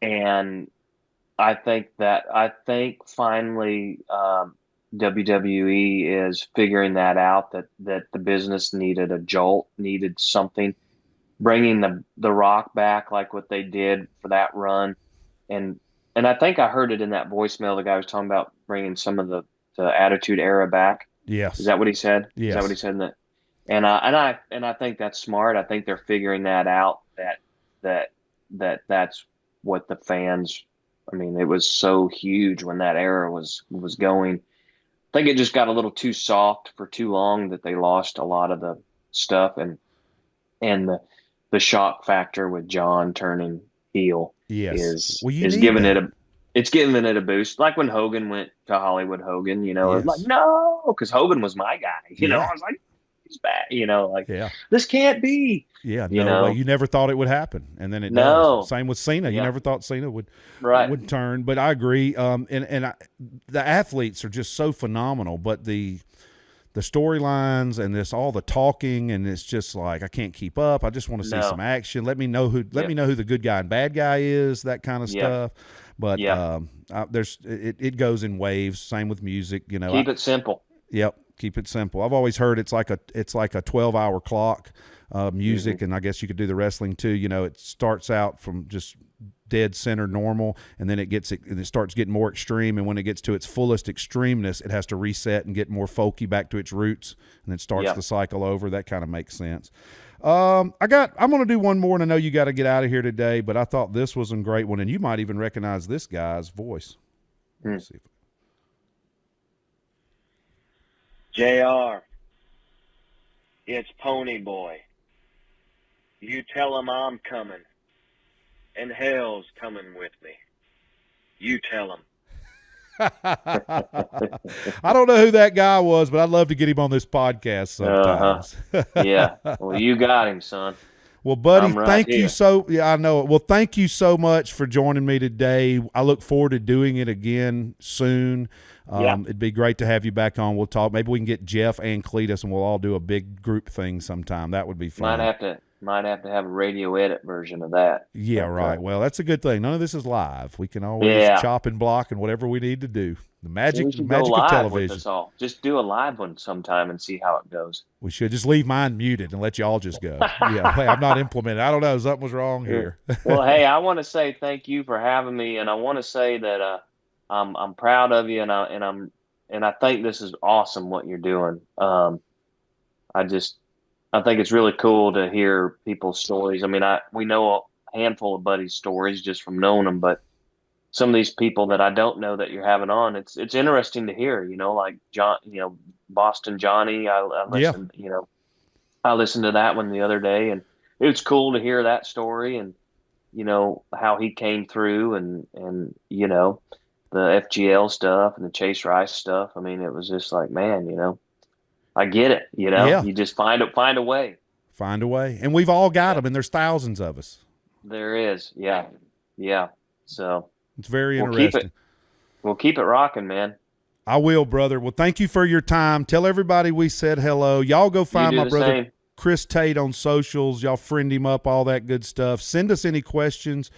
And I think finally WWE is figuring that out, that the business needed a jolt, needed something, bringing the Rock back like what they did for that run. And I think I heard it in that voicemail. The guy was talking about bringing some of the Attitude Era back. Yes. Is that what he said? Yes. Is that what he said in that? And I think that's smart. I think they're figuring that out, that's what the fans, I mean, it was so huge when that era was going. I think it just got a little too soft for too long, that they lost a lot of the stuff, and the shock factor with John turning heel is giving it a boost. Like when Hogan went to Hollywood Hogan, you know, it was like, no, because Hogan was my guy. You know, I was like, he's back, you know, like this can't be. Yeah, you know? Way. You never thought it would happen, and then it does. Same with Cena. You never thought Cena would turn, but I agree. The athletes are just so phenomenal, but the storylines and all the talking, and it's just like I can't keep up. I just want to see some action. Let me know who the good guy and bad guy is. That kind of stuff. But it goes in waves. Same with music. You know, keep it simple. Yep. Keep it simple. I've always heard it's like a 12-hour clock, music, and I guess you could do the wrestling too. You know, it starts out from just dead center normal, and then it starts getting more extreme, and when it gets to its fullest extremeness, it has to reset and get more folky back to its roots, and then starts the cycle over. That kind of makes sense. I'm going to do one more, and I know you got to get out of here today, but I thought this was a great one, and you might even recognize this guy's voice. Let's see. JR, it's Pony Boy. You tell him I'm coming, and hell's coming with me. You tell him. I don't know who that guy was, but I'd love to get him on this podcast sometimes. Yeah. Well, you got him, son. Well, buddy, thank you so. Yeah, I know it. Well, thank you so much for joining me today. I look forward to doing it again soon. It'd be great to have you back on. We'll talk. Maybe we can get Jeff and Cletus, and we'll all do a big group thing sometime. That would be fun. Might have to have a radio edit version of that. Yeah, right. Well, that's a good thing. None of this is live. We can always Yeah. chop and block and whatever we need to do. The So magic, we the should go magic of live television. with us all. Just do a live one sometime and see how it goes. We should just leave mine muted and let you all just go. Yeah, hey, I'm not implementing. I don't know. Something was wrong here. Well, hey, I want to say thank you for having me, and I want to say that I'm proud of you, and I think this is awesome what you're doing. I think it's really cool to hear people's stories. I mean, we know a handful of buddies' stories just from knowing them, but some of these people that I don't know that you're having on, it's interesting to hear. Like John, Boston Johnny. I listened, I listened to that one the other day, and it was cool to hear that story and how he came through and the FGL stuff and the Chase Rice stuff. I mean, it was just like, man, I get it. Yeah. You just find a way. Find a way, and we've all got them, and there's thousands of us. There is, yeah. So it's very interesting. We'll keep it rocking, man. I will, brother. Well, thank you for your time. Tell everybody we said hello. Y'all go find my brother same. Chris Tate on socials. Y'all friend him up, all that good stuff. Send us any questions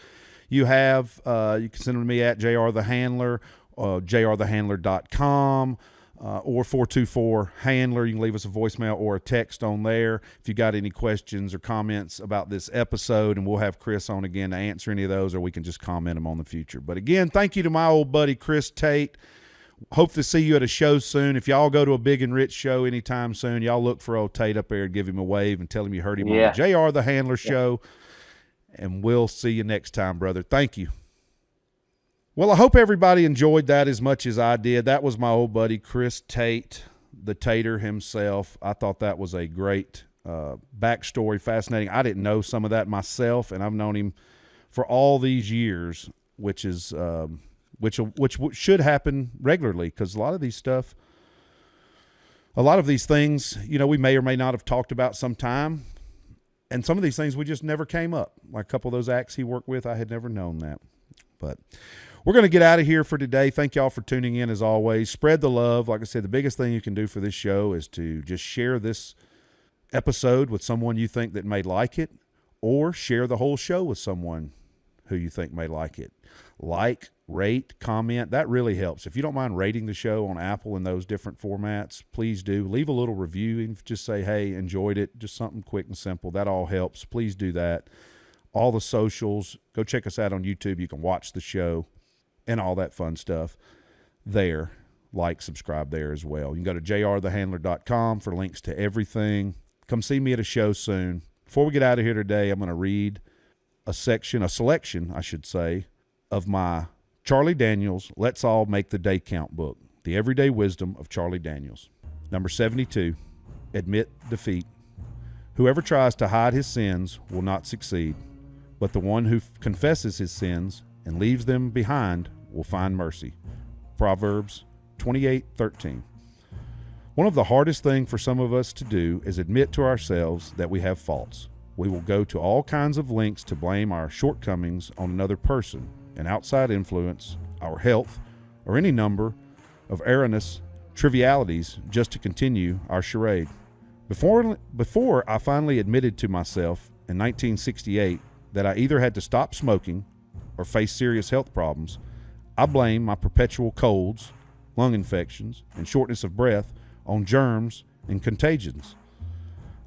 you have. You can send them to me at JR the Handler, jrthehandler.com. Or 424-HANDLER. You can leave us a voicemail or a text on there if you got any questions or comments about this episode, and we'll have Chris on again to answer any of those, or we can just comment them on the future. But again, thank you to my old buddy Chris Tate. Hope to see you at a show soon. If y'all go to a big and rich show anytime soon, y'all look for old Tate up there and give him a wave and tell him you heard him on the JR the Handler show. And we'll see you next time, brother. Thank you. Well, I hope everybody enjoyed that as much as I did. That was my old buddy Chris Tate, the Tater himself. I thought that was a great backstory, fascinating. I didn't know some of that myself, and I've known him for all these years, which should happen regularly, because a lot of these things, we may or may not have talked about sometime, and some of these things we just never came up. Like a couple of those acts he worked with, I had never known that. But we're going to get out of here for today. Thank y'all for tuning in as always. Spread the love. Like I said, the biggest thing you can do for this show is to just share this episode with someone you think that may like it, or share the whole show with someone who you think may like it. Like, rate, comment. That really helps. If you don't mind rating the show on Apple in those different formats, please do. Leave a little review and just say, hey, enjoyed it. Just something quick and simple. That all helps. Please do that. All the socials. Go check us out on YouTube. You can watch the show and all that fun stuff there. Like, subscribe there as well. You can go to jrthehandler.com for links to everything. Come see me at a show soon. Before we get out of here today, I'm going to read a selection, of my Charlie Daniels Let's All Make the Day Count book, The Everyday Wisdom of Charlie Daniels. Number 72, Admit Defeat. Whoever tries to hide his sins will not succeed, but the one who confesses his sins and leaves them behind will find mercy. Proverbs 28:13. One of the hardest things for some of us to do is admit to ourselves that we have faults. We will go to all kinds of lengths to blame our shortcomings on another person, an outside influence, our health, or any number of erroneous trivialities just to continue our charade. Before I finally admitted to myself in 1968 that I either had to stop smoking or face serious health problems, I blamed my perpetual colds, lung infections, and shortness of breath on germs and contagions.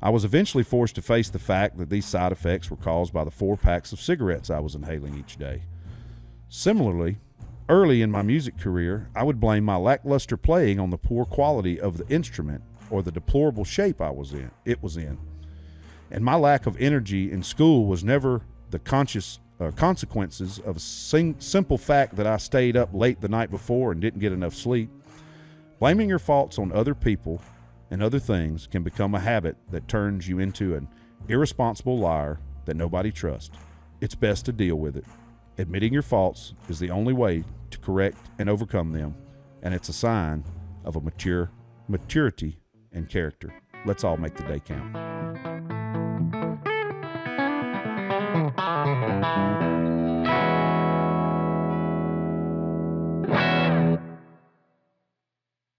I was eventually forced to face the fact that these side effects were caused by the 4 packs of cigarettes I was inhaling each day. Similarly, early in my music career, I would blame my lackluster playing on the poor quality of the instrument or the deplorable shape it was in. And my lack of energy in school was never the consequences of a simple fact that I stayed up late the night before and didn't get enough sleep. Blaming your faults on other people and other things can become a habit that turns you into an irresponsible liar that nobody trusts. It's best to deal with it. Admitting your faults is the only way to correct and overcome them, and it's a sign of a maturity and character. Let's all make the day count.